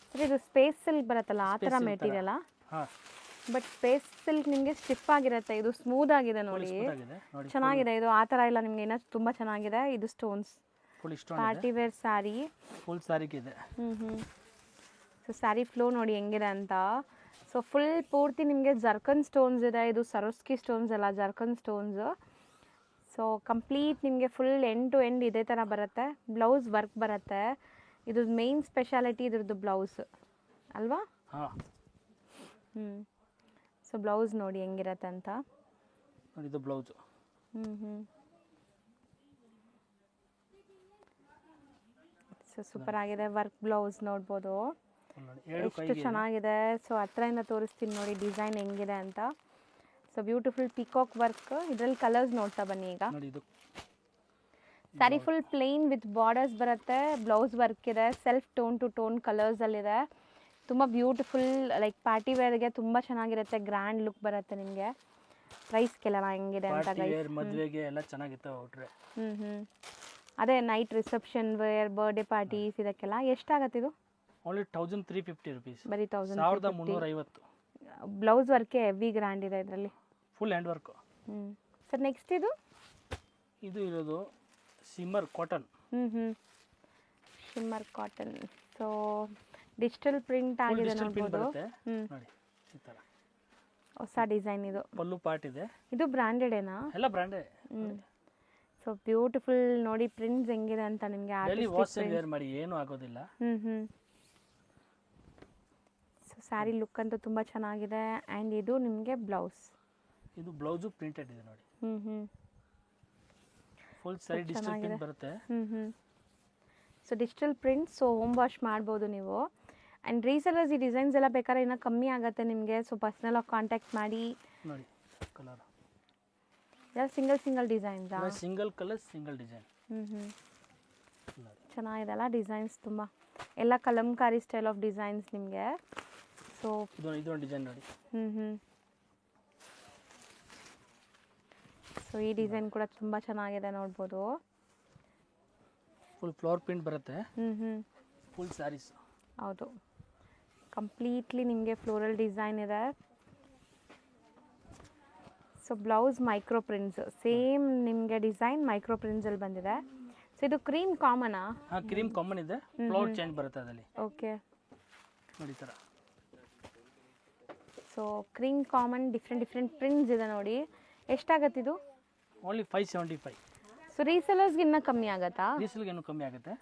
ಸರ್ ಇದು ಸ್ಪೇಸ್ ಸಿಲ್ಕ್ ಬರುತ್ತಲ್ಲ ಆ ಥರ ಮೆಟೀರಿಯಲ್. ಹಾಂ. ಬಟ್ ಸ್ಪೇಸ್ ಸಿಲ್ಕ್ ನಿಮಗೆ ಸ್ಟಿಫ್ ಆಗಿರುತ್ತೆ, ಇದು ಸ್ಮೂತ್ ಆಗಿದೆ ನೋಡಿ. ಚೆನ್ನಾಗಿದೆ ಇದು, ಆ ಥರ ಇಲ್ಲ ನಿಮಗೆ ಇನ್ನೂ ತುಂಬ ಚೆನ್ನಾಗಿದೆ. ಇದು stones, full stone, party wear sari. Full ಸ್ಯಾರಿಗೆ ಇದೆ. ಸೊ ಸ್ಯಾರಿ ಫ್ಲೋ ನೋಡಿ ಹೆಂಗಿದೆ ಅಂತ. ಸೊ ಫುಲ್ ಪೂರ್ತಿ ನಿಮಗೆ ಜರ್ಕನ್ ಸ್ಟೋನ್ಸ್ ಇದೆ. ಇದು ಸರೋಸ್ಕಿ ಸ್ಟೋನ್ಸ್ ಅಲ್ಲ, ಜರ್ಕನ್ ಸ್ಟೋನ್ಸ್. ಸೊ ಕಂಪ್ಲೀಟ್ ನಿಮಗೆ ಫುಲ್ ಎಂಡ್ ಟು ಎಂಡ್ ಇದೇ ಥರ ಬರುತ್ತೆ. ಬ್ಲೌಸ್ ವರ್ಕ್ ಬರುತ್ತೆ. ಇದು ಮೇನ್ ಸ್ಪೆಷಾಲಿಟಿ ಇದ್ರದ್ದು ಬ್ಲೌಸ್ ಅಲ್ವಾ? ಹಾಂ. ಸೊ ಬ್ಲೌಸ್ ನೋಡಿ ಹೆಂಗಿರತ್ತೆ ಅಂತ ನೋಡಿ. ಇದು ಬ್ಲೌಸು. ಸೊ ಸೂಪರ್ ಆಗಿದೆ. ವರ್ಕ್ ಬ್ಲೌಸ್ ನೋಡ್ಬೋದು ಎಷ್ಟು ಚೆನ್ನಾಗಿದೆ. ಸೊ ಹತ್ರದಿಂದ ತೋರಿಸ್ತೀನಿ ನೋಡಿ ಡಿಸೈನ್ ಹೆಂಗಿದೆ ಅಂತ. So beautiful peacock work. ಇದರಲ್ಲಿ ಕಲರ್ಸ್ ನೋಡ್ತಾ ಬನ್ನಿ ಈಗ. Sari full plane with borders ಬರುತ್ತೆ. ಬ್ಲೌಸ್ ವರ್ಕ್ ಇದೆ, ಸೆಲ್ಫ್ ಟೋನ್ ಟು ಟೋನ್ ಕಲರ್ಸಲ್ಲಿದೆ. ತುಂಬ ಬ್ಯೂಟಿಫುಲ್, ಲೈಕ್ ಪಾರ್ಟಿ ವೇರ್ಗೆ ತುಂಬ ಚೆನ್ನಾಗಿರುತ್ತೆ, ಗ್ರ್ಯಾಂಡ್ ಲುಕ್ ಬರುತ್ತೆ ನಿಮಗೆ. ಪ್ರೈಸ್ ಕೇಳೋಣ ಹೆಂಗಿದೆ ಅಂತ ಗೈಸ್. ಮದುವೆಗೆ ಎಲ್ಲ ಚೆನ್ನಾಗಿತ್ತು ಔಟ್ರೆ. ಅದೇ night reception wear, birthday parties ಇದಕ್ಕೆಲ್ಲ ಎಷ್ಟಾಗತ್ತೆ ಇದು? Only 1350 rupees. ಬರೀ 1350. ಬ್ಲೌಸ್ ವರ್ಕೆ ಹೆವಿ ಗ್ರ್ಯಾಂಡ್ ಇದೆ ಇದರಲ್ಲಿ, full hand work. Sir next ಇದು ಇರೋದು shimmer cotton. Shimmer cotton. So digital print ಆಗಿದೆ ನೋಡ್ಬೋದು. ನೋಡಿ ಈ ಥರ ಹೊಸ ಡಿಸೈನ್ ಇದು. ಪಲ್ಲು ಪಾರ್ಟ್ ಇದೆ. ಇದು ಬ್ರ್ಯಾಂಡೆಡೇನಾ? ಎಲ್ಲ ಬ್ರ್ಯಾಂಡೆಡ್. ಸೊ ಬ್ಯೂಟಿಫುಲ್ ನೋಡಿ ಪ್ರಿಂಟ್ಸ್ ಹೆಂಗಿದೆ ಅಂತ ನಿಮಗೆ. ಡೈಲಿ ವಾಶ್ ವೇರ್ ಮಾಡಿ ಏನು ಆಗೋದಿಲ್ಲ. ಸೊ ಸ್ಯಾರಿ ಲುಕ್ ಅಂತೂ ತುಂಬ ಚೆನ್ನಾಗಿದೆ. ಆ್ಯಂಡ್ ಇದು ನಿಮಗೆ ಬ್ಲೌಸ್. ಇದು ಬ್ಲೌಸು ಪ್ರಿಂಟೆಡ್ ಇದೆ ನೋಡಿ. ಫುಲ್ ಸ್ಯಾರಿ ಡಿಜಿಟಲ್ ಪ್ರಿಂಟ್ ಬರುತ್ತೆ. So digital print. So home wash ಮಾಡ್ಬೋದು ನೀವು. ಆ್ಯಂಡ್ ರೀಸೆಲರ್ಸ್ ಈ ಡಿಸೈನ್ಸ್ ಎಲ್ಲ ಬೇಕಾದ್ರೆ ಇನ್ನೂ ಕಮ್ಮಿ ಆಗುತ್ತೆ ನಿಮಗೆ. ಸೊ ಪರ್ಸ್ನಲ್ ಆಗಿ ಕಾಂಟ್ಯಾಕ್ಟ್ ಮಾಡಿ. ನೋಡಿ ಕಲರ್ ಎಲ್ಲ single designs. Single colour single design. ಚೆನ್ನಾಗಿದೆ ಅಲ್ಲ ಡಿಸೈನ್ಸ್ ತುಂಬ. ಎಲ್ಲ ಕಲಂಕಾರಿ ಸ್ಟೈಲ್ ಆಫ್ ಡಿಸೈನ್ಸ್ ನಿಮಗೆ. ಸೊ ಇದೊಂದು ಡಿಸೈನ್ ನೋಡಿ. ಸೊ ಈ ಡಿಸೈನ್ ಕೂಡ ತುಂಬ ಚೆನ್ನಾಗಿದೆ ನೋಡ್ಬೋದು. ಫುಲ್ ಫ್ಲವರ್ ಪ್ರಿಂಟ್ ಬರುತ್ತೆ. ಫುಲ್ ಸ್ಯಾರೀಸ್. ಹೌದು, ಕಂಪ್ಲೀಟ್ಲಿ ನಿಮಗೆ ಫ್ಲೋರಲ್ ಡಿಸೈನ್ ಇದೆ. So blouse micro prints, same ನಿಮಗೆ ಡಿಸೈನ್ ಮೈಕ್ರೋ ಪ್ರಿಂಟ್ಸಲ್ಲಿ ಬಂದಿದೆ. ಸೊ ಇದು ಕ್ರೀಮ್ ಕಾಮನಾ? ಹಾಂ, ಕ್ರೀಮ್ ಕಾಮನ್ ಇದೆ. ಫ್ಲವರ್ ಚೇಂಜ್ ಬರುತ್ತೆ ಅದರಲ್ಲಿ. ಓಕೆ ನೋಡಿ ಈ ಥರ. So cream common different prints ಇದೆ ನೋಡಿ. ಎಷ್ಟಾಗತ್ತೆ ಇದು? ಓನ್ಲಿ 575. ಸೊ ರೀಸೆಲರ್ಸ್ಗೆ ಇನ್ನೂ ಕಮ್ಮಿ ಆಗುತ್ತಾ? ರೀಸೆಲ್ಗೆ ಇನ್ನೂ ಕಮ್ಮಿ ಆಗುತ್ತೆ.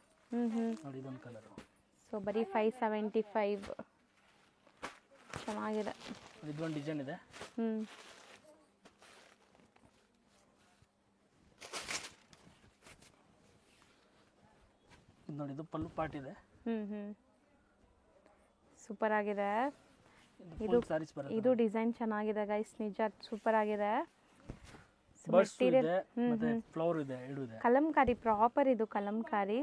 ನೋಡಿ ಇದೊಂದು ಕಲರು. ಸೊ ಬರೀ 575. ಚೆನ್ನಾಗಿದೆ. ಇದೊಂದು ಡಿಸೈನ್ ಇದೆ. ನೋಡಿ ಇದು ಪಲ್ಲು ಪಾರ್ಟ್ ಇದೆ. ಸೂಪರ್ ಆಗಿದೆ. ಫುಲ್ ಸಾರೀಸ್ ಬರುತ್ತೆ. ಇದು ಡಿಸೈನ್ ಚೆನ್ನಾಗಿದೆ ಗೈಸ್, ನಿಜ ಸೂಪರ್ ಆಗಿದೆ. ಬರ್ಡ್ಸ್ ಇದೆ ಮತ್ತೆ ಫ್ಲವರ್ ಇದೆ, ಎರಡು ಇದೆ. ಕಲಂಕಾರಿ ಪ್ರಾಪರ್, ಇದು ಕಲಂಕಾರಿ.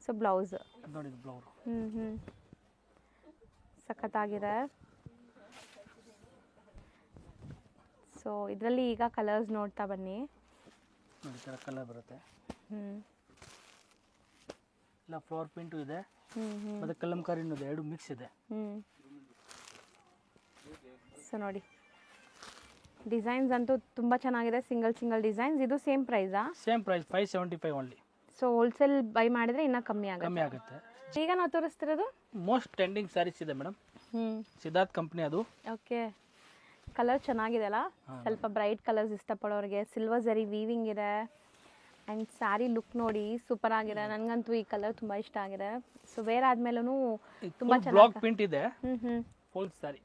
ಸೊ ಬ್ಲೌಸ್ ನೋಡಿ, ಇದು ಫ್ಲವರ್. ಸಖತ್ತಾಗಿದೆ. ಸೊ ಇದರಲ್ಲಿ ಈಗ ಕಲರ್ಸ್ ನೋಡ್ತಾ ಬನ್ನಿ. ನೋಡಿ, ಈ ಥರ ಕಲರ್ ಬರುತ್ತೆ. ಇಲ್ಲ ಫ್ಲವರ್ ಪ್ರಿಂಟು ಇದೆ ಮತ್ತೆ ಕಲಂಕಾರಿನೂ ಇದೆ, ಎರಡು ಮಿಕ್ಸ್ ಇದೆ. ಸೊ ನೋಡಿ, ಡಿಸೈನ್ಸ್ ಅಂತೂ ತುಂಬ ಚೆನ್ನಾಗಿದೆ, ಸಿಂಗಲ್ ಡಿಸೈನ್ಸ್. ಇದು ಸೇಮ್ ಪ್ರೈಸಾ? Same price 575 only. So wholesale buy ಮಾಡಿದ್ರೆ ಇನ್ನೂ ಕಮ್ಮಿ ಕಮ್ಮಿ ಆಗುತ್ತೆ. ಈಗ ನಾವು ತೋರಿಸ್ತಿರೋದು ಮೋಸ್ಟ್ ಟ್ರೆಂಡಿಂಗ್ ಸ್ಯಾರೀಸ್ ಇದೆ ಮೇಡಮ್, ಸಿದ್ಧಾರ್ಥ್ ಕಂಪ್ನಿ ಅದು. ಓಕೆ, ಕಲರ್ ಚೆನ್ನಾಗಿದೆ ಅಲ್ಲ, ಸ್ವಲ್ಪ ಬ್ರೈಟ್ ಕಲರ್ಸ್ ಇಷ್ಟಪಡೋರಿಗೆ. ಸಿಲ್ವರ್ ಜರಿ ವೀವಿಂಗ್ ಇದೆ ಆ್ಯಂಡ್ ಸ್ಯಾರಿ ಲುಕ್ ನೋಡಿ ಸೂಪರ್ ಆಗಿದೆ. ನನಗಂತೂ ಈ ಕಲರ್ ತುಂಬ ಇಷ್ಟ ಆಗಿದೆ. ಸೊ ವೇರ್ ಆದ್ಮೇಲೂ ತುಂಬ ಬ್ಲಾಕ್ ಪ್ರಿಂಟ್ ಇದೆ, ಫುಲ್ ಸ್ಯಾರಿ.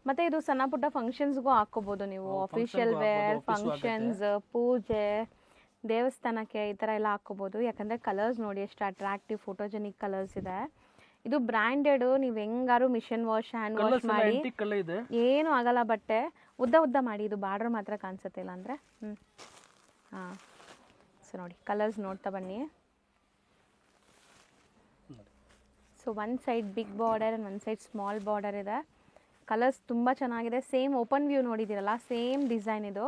ಮತ್ತೆ ಇದು ಸಣ್ಣ ಪುಟ್ಟ ಫಂಕ್ಷನ್ಸ್ಗೂ ಹಾಕೋಬಹುದು ನೀವು, ಅಫಿಷಿಯಲ್ ವೇರ್, ಫಂಕ್ಷನ್ಸ್, ಪೂಜೆ, ದೇವಸ್ಥಾನಕ್ಕೆ ಈ ಥರ ಎಲ್ಲ ಹಾಕೋಬಹುದು. ಯಾಕಂದರೆ ಕಲರ್ಸ್ ನೋಡಿ ಎಷ್ಟು ಅಟ್ರಾಕ್ಟಿವ್ ಫೋಟೋಜೆನಿಕ್ ಕಲರ್ಸ್ ಇದೆ. ಇದು ಬ್ರ್ಯಾಂಡೆಡ್, ನೀವು ಹೆಂಗಾರು ಮಿಷನ್ ವಾಶ್, ಹ್ಯಾಂಡ್ ವಾಶ್ ಮಾಡಿ ಏನು ಆಗಲ್ಲ. ಬಟ್ಟೆ ಉದ್ದ ಮಾಡಿ, ಇದು ಬಾರ್ಡರ್ ಮಾತ್ರ ಕಾಣಿಸುತ್ತೆ, ಇಲ್ಲ ಅಂದರೆ ಹಾಂ. ಸೊ ನೋಡಿ, ಕಲರ್ಸ್ ನೋಡ್ತಾ ಬನ್ನಿ. So one side big border and one side small border ಇದೆ. ಕಲರ್ಸ್ ತುಂಬ ಚೆನ್ನಾಗಿದೆ. ಸೇಮ್ ಓಪನ್ ವ್ಯೂ ನೋಡಿದ್ದೀರಲ್ಲ, ಸೇಮ್ ಡಿಸೈನ್ ಇದು.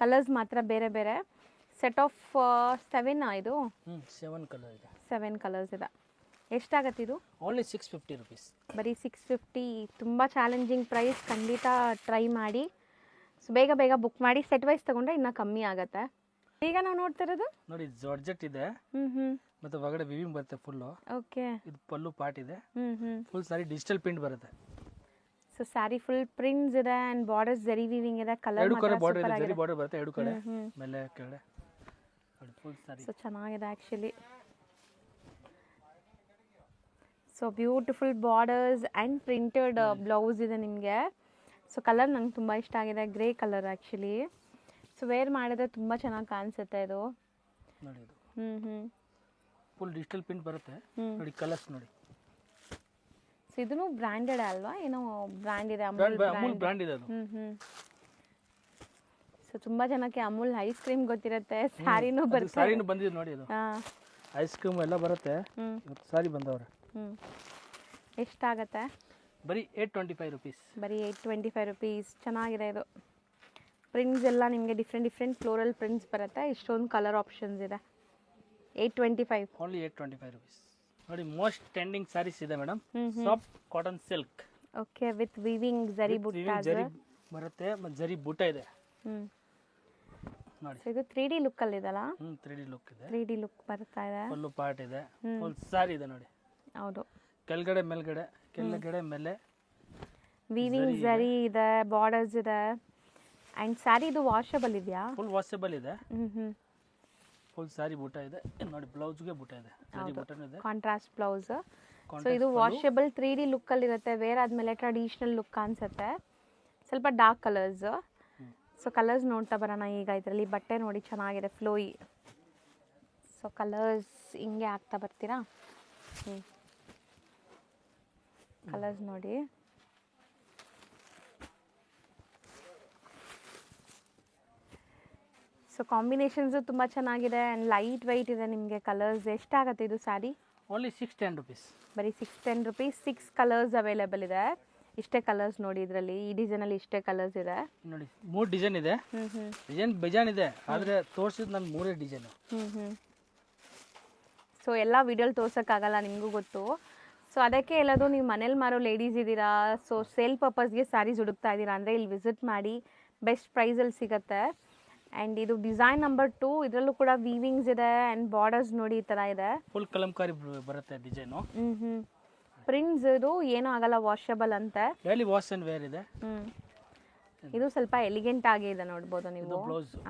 ಕಲರ್ಸ್ ಮಾತ್ರ ಬೇರೆ ಬೇರೆ. ಸೆಟ್ ಆಫ್ 7 ಇದು 7 ಕಲರ್ಸ್ ಇದೆ. ಎಷ್ಟಾಗತ್ತೆ ಇದು? Only 650 rupees. ಬರೀ 650. ತುಂಬ ಚಾಲೆಂಜಿಂಗ್ ಪ್ರೈಸ್, ಖಂಡಿತ ಟ್ರೈ ಮಾಡಿ. ಸೊ ಬೇಗ ಬುಕ್ ಮಾಡಿ. ಸೆಟ್ ವೈಸ್ ತಗೊಂಡ್ರೆ ಇನ್ನೂ ಕಮ್ಮಿ ಆಗುತ್ತೆ. ಈಗ ನಾವು ನೋಡ್ತಾ ಇರೋದು ನೋಡಿ, ಜಾರ್ಜೆಟ್ ಇದೆ ಮತ್ತೆ ಒಳಗಡೆ ವಿವಿಂಗ್ ಬರುತ್ತೆ ಫುಲ್. ಓಕೆ, ಇದು ಪಲ್ಲು ಪಾರ್ಟ್ ಇದೆ, ಫುಲ್ ಸಾರಿ ಡಿಜಿಟಲ್ ಪ್ರಿಂಟ್ ಬರುತ್ತೆ. ಸೊ ಸ್ಯಾರಿ ಫುಲ್ ಪ್ರಿಂಟ್ಸ್ ಇದೆ ಅಂಡ್ ಬಾರ್ಡರ್ಸ್ ಜರಿ ವೀವಿಂಗ್ ಇದೆ. ಕಲರ್ ಎರಡು ಕಡೆ ಬಾರ್ಡರ್ ಇದೆ, ಜರಿ ಬಾರ್ಡರ್ ಬರುತ್ತೆ ಎರಡು ಕಡೆ, ಮೇಲೆ ಕೆಳಗಡೆ ನೋಡಿ ಫುಲ್ ಸಾರಿ. ಸೊ ಚೆನ್ನಾಗಿದೆ actually. So beautiful borders and printed blouse ಇದೆ ನಿಮಗೆ. ಸೊ ಕಲರ್ ನಂಗೆ ತುಂಬ ಇಷ್ಟ ಆಗಿದೆ, grey colour actually. So wear ಮಾಡಿದ್ರೆ ತುಂಬ ಚೆನ್ನಾಗಿ ಕಾಣಿಸುತ್ತೆ ಇದು. ನೋಡಿ, ಇದು ಫುಲ್ ಡಿಜಿಟಲ್ ಪ್ರಿಂಟ್ ಬರುತ್ತೆ. ನೋಡಿ ಕಲರ್ಸ್ ನೋಡಿ. ಸೊ ಇದೂ ಬ್ರ್ಯಾಂಡೆಡ್ ಅಲ್ವಾ? ಏನೋ ಬ್ರ್ಯಾಂಡ್ ಇದೆ, ಅಮೂಲ್ ಬ್ರ್ಯಾಂಡ್ ಇದೆ ಅದು. ಸೊ ತುಂಬ ಜನಕ್ಕೆ ಅಮೂಲ್ ಐಸ್ ಕ್ರೀಮ್ ಗೊತ್ತಿರುತ್ತೆ, ಸ್ಯಾರಿನೂ ಬರುತ್ತೆ. ಸ್ಯಾರಿನೂ ಬಂದಿದೆ ನೋಡಿ, ಅದು ಐಸ್ ಕ್ರೀಮ್ ಎಲ್ಲ ಬರುತ್ತೆ. ಸಾರಿ ಬಂದವ್ರೆ. ಎಷ್ಟಾಗತ್ತೆ? ಬರೀ 825 ರುಪೀಸ್. ಬರೀ 825 ರುಪೀಸ್. ಚೆನ್ನಾಗಿದೆ ಇದು. ಪ್ರಿಂಟ್ಸ್ ಎಲ್ಲ ನಿಮಗೆ ಡಿಫ್ರೆಂಟ್ ಫ್ಲೋರಲ್ ಪ್ರಿಂಟ್ಸ್ ಬರುತ್ತೆ. ಇಷ್ಟೊಂದು ಕಲರ್ ಆಪ್ಷನ್ಸ್ ಇದೆ. 825 ಓನ್ಲಿ 825 ರುಪೀಸ್. ನೋಡಿ, ಮೋಸ್ಟ್ ಟ್ರೆಂಡಿಂಗ್ ಸ್ಯಾರೀಸ್ ಇದೆ madam, soft cotton silk. Okay, with weaving ಜರಿ ಬುಟ್ಟ ಬರುತ್ತೆ ಮತ್ತೆ ಜರಿ ಬುಟ್ಟ ಇದೆ ನೋಡಿ. ಇದು 3D ಲುಕ್ ಅಲ್ಲಿ ಇದಲ್ಲ? 3D ಲುಕ್ ಇದೆ, 3D ಲುಕ್ ಬರ್ತಾ ಇದೆ. ಫುಲ್ ಪಾರ್ಟ್ ಇದೆ, ಫುಲ್ ಸಾರಿ ಇದೆ ನೋಡಿ. ಹೌದು, ಕೆಳಗಡೆ ಮೇಲ್ಗಡೆ, ಕೆಳಗಡೆ ಮೇಲೆ ವೀವಿಂಗ್ ಜರಿ ಇದೆ, ಬಾರ್ಡರ್ಸ್ ಇದೆ. ಅಂಡ್ ಸ್ಯಾರಿ ಇದು ವಾಷಬಲ್ ಇದೆಯಾ? ಫುಲ್ ವಾಷಬಲ್ ಇದೆ. ಫುಲ್ ಸಾರಿ ಬೂಟ ಇದೆ ನೋಡಿ, ಬ್ಲೌಸ್ಗೆ ಬೂಟ ಇದೆ, ಸಾರಿ ಬೂಟನೂ ಇದೆ, ಕಾಂಟ್ರಾಸ್ಟ್ ಬ್ಲೌಸ್. ಸೊ ಇದು ವಾಷಬಲ್ 3D ಲುಕ್ ಅಲ್ಲಿ ಇರುತ್ತೆ. ವೇರ್ ಆದ್ಮೇಲೆ ಟ್ರೆಡಿಷನಲ್ ಲುಕ್ ಕಾಣಿಸುತ್ತೆ. ಸ್ವಲ್ಪ ಡಾರ್ಕ್ ಕಲರ್ಸ್. ಸೊ ಕಲರ್ಸ್ ನೋಡ್ತಾ ಬರೋಣ ಈಗ. ಇದರಲ್ಲಿ ಬಟ್ಟೆ ನೋಡಿ ಚೆನ್ನಾಗಿದೆ, ಫ್ಲೋಯಿ. ಸೊ ಕಲರ್ಸ್ ಹಿಂಗೆ ಹಾಕ್ತಾ ಬರ್ತೀರಾ? ಕಲರ್ಸ್ ನೋಡಿ. ಸೊ ಕಾಂಬಿನೇಷನ್ಸು ತುಂಬ ಚೆನ್ನಾಗಿದೆ ಆ್ಯಂಡ್ ಲೈಟ್ ವೆಯ್ಟ್ ಇದೆ ನಿಮಗೆ. ಕಲರ್ಸ್ ಎಷ್ಟಾಗುತ್ತೆ ಇದು ಸ್ಯಾರಿ? Only 610 rupees. ಬರೀ 610 ರುಪೀಸ್. 6 ಕಲರ್ಸ್ ಅವೈಲೇಬಲ್ ಇದೆ. ಇಷ್ಟೇ ಕಲರ್ಸ್ ನೋಡಿ ಇದರಲ್ಲಿ. ಈ ಡಿಸೈನಲ್ಲಿ ಇಷ್ಟೇ ಕಲರ್ಸ್ ಇದೆ ನೋಡಿ. 3 ಡಿಸೈನ್ ಇದೆ. ಡಿಸೈನ್ ಬೇಜಾನ್ ಇದೆ, ಆದರೆ ತೋರಿಸಿದ್ದು ನಾನು 3 ಡಿಸೈನು. ಸೊ ಎಲ್ಲ ವಿಡಿಯೋಲಿ ತೋರ್ಸೋಕ್ಕಾಗಲ್ಲ, ನಿಮಗೂ ಗೊತ್ತು. ಸೊ ಅದಕ್ಕೆ ಎಲ್ಲದು ನೀವು ಮನೇಲಿ ಮಾರೋ ಲೇಡೀಸ್ ಇದ್ದೀರಾ, ಸೊ ಸೇಲ್ ಪರ್ಪಸ್ಗೆ ಸ್ಯಾರೀಸ್ ಹುಡುಕ್ತಾ ಇದ್ದೀರಾ ಅಂದರೆ ಇಲ್ಲಿ ವಿಸಿಟ್ ಮಾಡಿ. ಬೆಸ್ಟ್ ಪ್ರೈಸಲ್ಲಿ ಸಿಗುತ್ತೆ. ಆ್ಯಂಡ್ ಇದು ಡಿಸೈನ್ ನಂಬರ್ 2. ಇದರಲ್ಲೂ ಕೂಡ ವೀವಿಂಗ್ಸ್ ಇದೆ ಆ್ಯಂಡ್ ಬಾರ್ಡರ್ಸ್ ನೋಡಿ ಈ ಥರ ಇದೆ. ಫುಲ್ ಕಲಂಕಾರಿ ಬರುತ್ತೆ ಡಿಸೈನು. ಪ್ರಿಂಟ್ಸ್ ಇದು ಏನೂ ಆಗಲ್ಲ, ವಾಷಬಲ್ ಅಂತೆ. ಡೈಲಿ ವಾಶ್ ಅಂಡ್ ವೇರ್ ಇದೆ. ಇದು ಸ್ವಲ್ಪ ಎಲಿಗೆಂಟ್ ಆಗಿ ಇದೆ, ನೋಡ್ಬೋದು ನೀವು.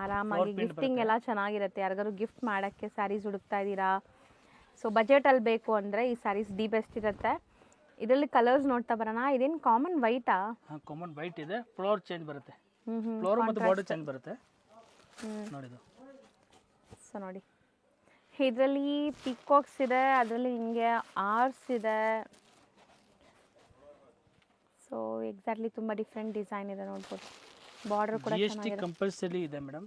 ಆರಾಮಾಗಿ ಗಿಫ್ಟಿಂಗ್ ಎಲ್ಲ ಚೆನ್ನಾಗಿರುತ್ತೆ. ಯಾರಿಗಾರು ಗಿಫ್ಟ್ ಮಾಡೋಕ್ಕೆ ಸ್ಯಾರೀಸ್ ಹುಡುಕ್ತಾ ಇದ್ದೀರಾ, ಸೊ ಬಜೆಟಲ್ಲಿ ಬೇಕು ಅಂದರೆ ಈ ಸ್ಯಾರೀಸ್ ದಿ ಬೆಸ್ಟ್ ಇರುತ್ತೆ. ಇದರಲ್ಲಿ ಕಲರ್ಸ್ ನೋಡ್ತಾ ಬರೋಣ. ಇದೇನು ಕಾಮನ್ ವೈಟಾ? ಹಾಂ, ಕಾಮನ್ ವೈಟ್ ಇದೆ. ಫ್ಲವರ್ ಚೇಂಜ್ ಬರುತ್ತೆ, ಫ್ಲವರ್ ಮತ್ತು ಬಾರ್ಡರ್ ಚೇಂಜ್ ಬರುತ್ತೆ ನೋಡಿದು. ಸೊ ನೋಡಿ, ಇದರಲ್ಲಿ ಪಿಕಾಕ್ಸ್ ಇದೆ, ಅದರಲ್ಲಿ ಹಿಂಗೆ ಆರ್ಸ್ ಇದೆ. ಸೊ ಎಕ್ಸಾಕ್ಟ್ಲಿ ತುಂಬ ಡಿಫ್ರೆಂಟ್ ಡಿಸೈನ್ ಇದೆ ನೋಡ್ಬೋದು. ಬಾರ್ಡರ್ ಕೂಡ GST ಚೆನ್ನಾಗಿದೆ. ಕಂಪಲ್ಸರಿ ಇದೆ ಮೇಡಮ್.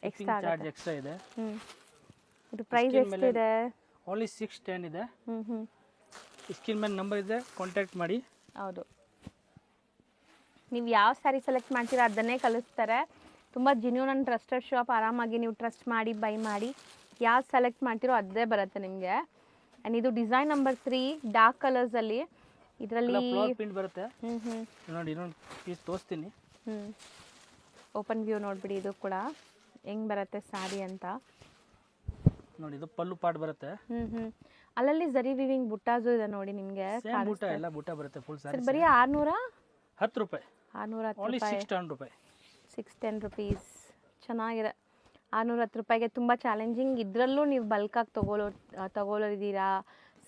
ಎಕ್ಸ್ಟ್ರಾ ಚಾರ್ಜ್ ಎಕ್ಸ್ಟ್ರಾ ಇದೆ. ಇದು ಪ್ರೈಸ್ ಎಷ್ಟಿದೆ? ಓನ್ಲಿ 610 ಇದೆ. ಹ್ಞೂ ಸ್ಕ್ರೀನ್ ಮೇಲೆ ನಂಬರ್ ಇದೆ, ಕಾಂಟ್ಯಾಕ್ಟ್ ಮಾಡಿ. ಹೌದು, ನೀವು ಯಾವ ಸ್ಯಾರಿ ಸೆಲೆಕ್ಟ್ ಮಾಡ್ತೀರಾ ಅದನ್ನೇ ಕಳಿಸ್ತಾರೆ. ತುಂಬ ಜಿನ್ಯೂನ್ ಆ್ಯಂಡ್ ಟ್ರಸ್ಟೆಡ್ ಶಾಪ್. ಆರಾಮಾಗಿ ನೀವು ಟ್ರಸ್ಟ್ ಮಾಡಿ ಬೈ ಮಾಡಿ ಯಾವ್ದು ಸೆಲೆಕ್ಟ್ ಮಾಡ್ತೀರೋ ಅದೇ ಬರುತ್ತೆ ನಿಮಗೆ. ಆ್ಯಂಡ್ ಇದು ಡಿಸೈನ್ ನಂಬರ್ 3 ಡಾರ್ಕ್ ಕಲರ್ಸಲ್ಲಿ. ಇದರಲ್ಲಿ ಫ್ಲವರ್ ಪ್ರಿಂಟ್ ಬರುತ್ತೆ. ನೋಡಿ ಇನ್ನೊಂದು ಪೀಸ್ ತೋರಿಸ್ತೀನಿ. ಓಪನ್ ವ್ಯೂ ನೋಡ್ಬಿಡಿ. ಇದು ಕೂಡ ಹೆಂಗೆ ಬರುತ್ತೆ ಸ್ಯಾರಿ ಅಂತ ನೋಡಿ. ಇದು ಪಲ್ಲು ಪಾಟ್ ಬರುತ್ತೆ. ಅಲ್ಲಲ್ಲಿ ಜರಿ ವಿವಿಂಗ್ ಬುಟ್ಟಾಸು ಇದೆ ನೋಡಿ ನಿಮಗೆ. ಬುಟ್ಟ ಎಲ್ಲ ಬುಟ್ಟ ಬರುತ್ತೆ ಫುಲ್ ಸ್ಯಾರಿ. ಬರೀ 610 ರೂಪಾಯಿ. 610 ಓನ್ಲಿ 610 ರೂಪಾಯಿ. 610 ರುಪೀಸ್. ಚೆನ್ನಾಗಿದೆ. 610 ರೂಪಾಯಿಗೆ ತುಂಬ ಚಾಲೆಂಜಿಂಗ್. ಇದರಲ್ಲೂ ನೀವು ಬಲ್ಕಾಗಿ ತಗೊಳ್ಳೋದಿದ್ದೀರಾ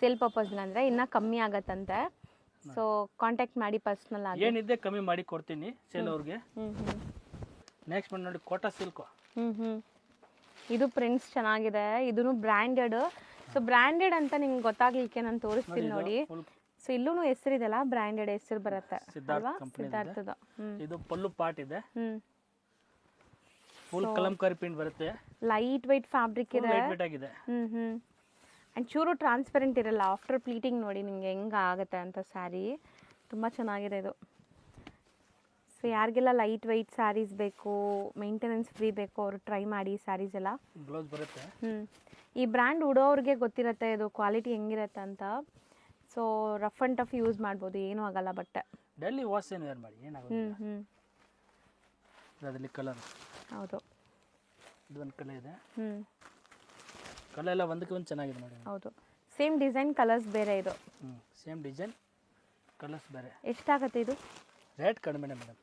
ಸೇಲ್ ಪರ್ಪಸ್ನ ಅಂದರೆ ಇನ್ನೂ ಕಮ್ಮಿ ಆಗತ್ತಂತೆ. ಸೊ ಕಾಂಟ್ಯಾಕ್ಟ್ ಮಾಡಿ ಪರ್ಸ್ನಲ್ ಆಗಿ. ಏನಿದೆ ಕಮ್ಮಿ ಮಾಡಿ ಕೊಡ್ತೀನಿ ಸೇಲ್ ಅವ್ರಿಗೆ. ನೆಕ್ಸ್ಟ್ ಬಂದು ನೋಡಿ ಕೋಟಾ ಸಿಲ್ಕ್. ಇದು ಪ್ರಿಂಟ್ಸ್ ಚೆನ್ನಾಗಿದೆ. ಇದೂ ಬ್ರ್ಯಾಂಡೆಡ್. ಸೊ ಬ್ರ್ಯಾಂಡೆಡ್ ಅಂತ ನಿಮ್ಗೆ ಗೊತ್ತಾಗ್ಲಿಕ್ಕೆ ನಾನು ತೋರಿಸ್ತೀನಿ ನೋಡಿ. ಸೊ ಇಲ್ಲೂ ಹೆಸರಿದೆಲ್ಲ, ಬ್ರ್ಯಾಂಡೆಡ್ ಹೆಸರು ಬರುತ್ತೆ ಅಲ್ವಾ, ಸಿದ್ಧಾರ್ಥದ. ಇದು ಪಲ್ಲು ಪಾಟ್ ಇದೆ. ಫುಲ್ ಕಲಂಕಾರಿ ಪ್ರಿಂಟ್ ಬರುತ್ತೆ. ಲೈಟ್ ವೈಟ್ ಫ್ಯಾಬ್ರಿಕ್ ಇದೆ. ಲೈಟ್ ಆಗಿದೆ. ಆ್ಯಂಡ್ ಚೂರು ಟ್ರಾನ್ಸ್ಪರೆಂಟ್ ಇರಲ್ಲ. ಆಫ್ಟರ್ ಪ್ಲೀಟಿಂಗ್ ನೋಡಿ ನಿಮ್ಗೆ ಹೆಂಗೆ ಆಗುತ್ತೆ ಅಂತ ಸ್ಯಾರಿ. ತುಂಬ ಚೆನ್ನಾಗಿದೆ ಇದು. ಸೊ ಯಾರಿಗೆಲ್ಲ ಲೈಟ್ ವೈಟ್ ಸ್ಯಾರೀಸ್ ಬೇಕು, ಮೇಂಟೆನೆನ್ಸ್ ಫ್ರೀ ಬೇಕು, ಅವರು ಟ್ರೈ ಮಾಡಿ ಸ್ಯಾರೀಸ್ ಎಲ್ಲ. ಬ್ಲೌಸ್ ಬರುತ್ತೆ. ಈ ಬ್ರ್ಯಾಂಡ್ ಉಡೋರಿಗೆ ಗೊತ್ತಿರುತ್ತೆ ಇದು ಕ್ವಾಲಿಟಿ ಹೆಂಗಿರುತ್ತೆ ಅಂತ. So rough and tough use ಮಾಡ್ಬೋದು, ಏನೂ ಆಗಲ್ಲ ಬಟ್ಟೆ. ಡೈಲಿ ವಾಶ್ ಏನು ವೇರ್ ಮಾಡಿ ಏನಾಗೋದಿಲ್ಲ. ಅದರಲ್ಲಿ ಕಲರ್. ಹೌದು, ಇದೊಂದು ಕಲರ್ ಇದೆ. ಕಲರ್ ಎಲ್ಲ ಒಂದಕ್ಕೆ ಒಂದು ಚೆನ್ನಾಗಿದೆ ನೋಡಿ. ಹೌದು, ಸೇಮ್ ಡಿಸೈನ್ ಕಲರ್ಸ್ ಬೇರೆ ಇದು. ಸೇಮ್ ಡಿಸೈನ್ ಕಲರ್ಸ್ ಬೇರೆ. ಎಷ್ಟಾಗುತ್ತೆ ಇದು? ರೇಟ್ ಕಡಿಮೆ ಮೇಡಮ್.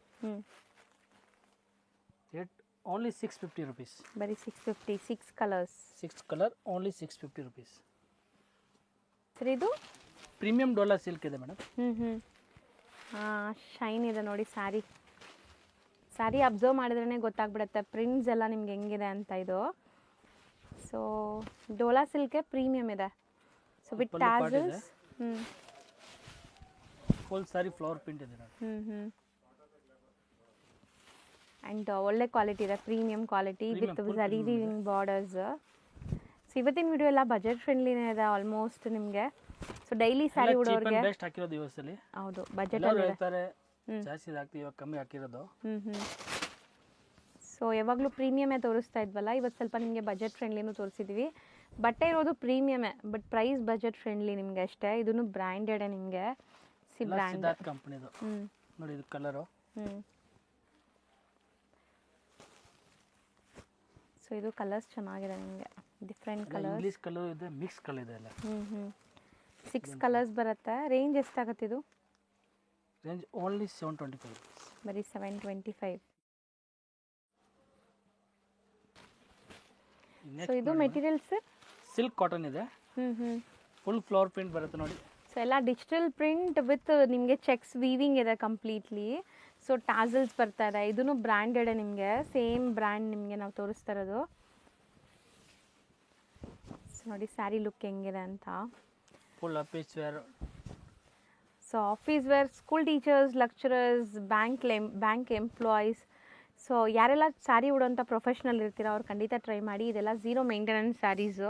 Rate only 650 rupees. ಬರೀ 650. 6 ಕಲರ್ಸ್. 6 colour only 650 rupees. ಸರಿ, ಇದು ಪ್ರೀಮಿಯಂ ಡೋಲಾ ಸಿಲ್ಕ್ ಇದೆ ಮೇಡಮ್. ಶೈನ್ ಇದೆ ನೋಡಿ ಸ್ಯಾರಿ. ಸ್ಯಾರಿ ಅಬ್ಸರ್ವ್ ಮಾಡಿದ್ರೇ ಗೊತ್ತಾಗ್ಬಿಡುತ್ತೆ ಪ್ರಿಂಟ್ಸ್ ಎಲ್ಲ ನಿಮ್ಗೆ ಹೆಂಗಿದೆ ಅಂತ. ಇದು ಸೊ ಡೋಲಾ ಸಿಲ್ಕೆ ಪ್ರೀಮಿಯಂ ಇದೆ. So with tassels. Full sari flower print ಇದೆ ನೋಡಿ. ಆ್ಯಂಡ್ ಒಳ್ಳೆ ಕ್ವಾಲಿಟಿ ಇದೆ, ಪ್ರೀಮಿಯಂ ಕ್ವಾಲಿಟಿ ವಿತ್ ಜರಿ ವೀವಿಂಗ್ ಬಾರ್ಡರ್ಸ್. ಸೊ ಇವತ್ತಿನ ವಿಡಿಯೋ ಎಲ್ಲ ಬಜೆಟ್ ಫ್ರೆಂಡ್ಲಿನೇ ಇದೆ ಆಲ್ಮೋಸ್ಟ್ ನಿಮಗೆ. ಸೊ ಡೈಲಿ ಸ್ಯಾರಿ ಉಡೋರಿಗೆ ಬೆಸ್ಟ್ ಹಾಕಿರೋದು ಇವತ್ತಲ್ಲಿ. ಹೌದು, ಬಜೆಟ್ ಹೇಳ್ತಾರೆ ಜಾಸ್ತಿ ಹಾಕ್ತೀವಿ, ಇವಾಗ ಕಮ್ಮಿ ಹಾಕಿರೋದು. ಸೊ ಯಾವಾಗಲೂ ಪ್ರೀಮಿಯಮೇ ತೋರಿಸ್ತಾ ಇದ್ವಲ್ಲ, ಇವತ್ತು ಸ್ವಲ್ಪ ನಿಮಗೆ ಬಜೆಟ್ ಫ್ರೆಂಡ್ಲಿನೂ ತೋರಿಸಿದ್ವಿ. ಬಟ್ಟೆ ಇರೋದು ಪ್ರೀಮಿಯಮೇ, ಬಟ್ ಪ್ರೈಸ್ ಬಜೆಟ್ ಫ್ರೆಂಡ್ಲಿ ನಿಮಗೆ ಅಷ್ಟೇ. ಇದನ್ನು ಬ್ರ್ಯಾಂಡೆಡೇ ನಿಮಗೆ. ಸಿದ್ಧಾರ್ಥ್ ಕಂಪನಿದು ನೋಡಿ. ಇದು ಕಲರು. ಸೊ ಇದು ಕಲರ್ಸ್ ಚೆನ್ನಾಗಿದೆ ನಿಮಗೆ, ಡಿಫ್ರೆಂಟ್ ಕಲರ್ಸ್. ಇಂಗ್ಲಿಷ್ ಕಲರ್ ಇದೆ, ಮಿಕ್ಸ್ ಕಲರ್ ಇದೆ ಎಲ್ಲ. 6 ಕಲರ್ಸ್ ಬರುತ್ತೆ. ರೇಂಜ್ ಎಷ್ಟಾಗುತ್ತೆ ಇದು? Range only 725. ಬರೀ 725. ಸೊ ಇದು ಮೆಟೀರಿಯಲ್ಸ್ ಸಿಲ್ಕ್ ಕಾಟನ್ ಇದೆ. ಫುಲ್ ಫ್ಲವರ್ ಪ್ರಿಂಟ್ ಬರುತ್ತೆ ನೋಡಿ. ಸೊ ಎಲ್ಲ ಡಿಜಿಟಲ್ ಪ್ರಿಂಟ್ ವಿತ್ ನಿಮಗೆ ಚೆಕ್ಸ್ ವೀವಿಂಗ್ ಇದೆ ಕಂಪ್ಲೀಟ್ಲಿ. ಸೊ ಟಾಸಲ್ಸ್ ಬರ್ತಾ ಇದೆ. ಇದೂ ಬ್ರ್ಯಾಂಡೆಡ್ ನಿಮಗೆ, ಸೇಮ್ ಬ್ರ್ಯಾಂಡ್ ನಿಮಗೆ ನಾವು ತೋರಿಸ್ತಾ ಇರೋದು. ಸೊ ನೋಡಿ ಸ್ಯಾರಿ ಲುಕ್ ಹೆಂಗಿದೆ ಅಂತ. Full office wear. So office wear, school teachers, lecturers, bank employees. So ಯಾರೆಲ್ಲ ಸ್ಯಾರಿ ಉಡೋಂಥ ಪ್ರೊಫೆಷ್ನಲ್ ಇರ್ತೀರೋ ಅವ್ರು ಖಂಡಿತ ಟ್ರೈ ಮಾಡಿ. ಇದೆಲ್ಲ zero maintenance sarees.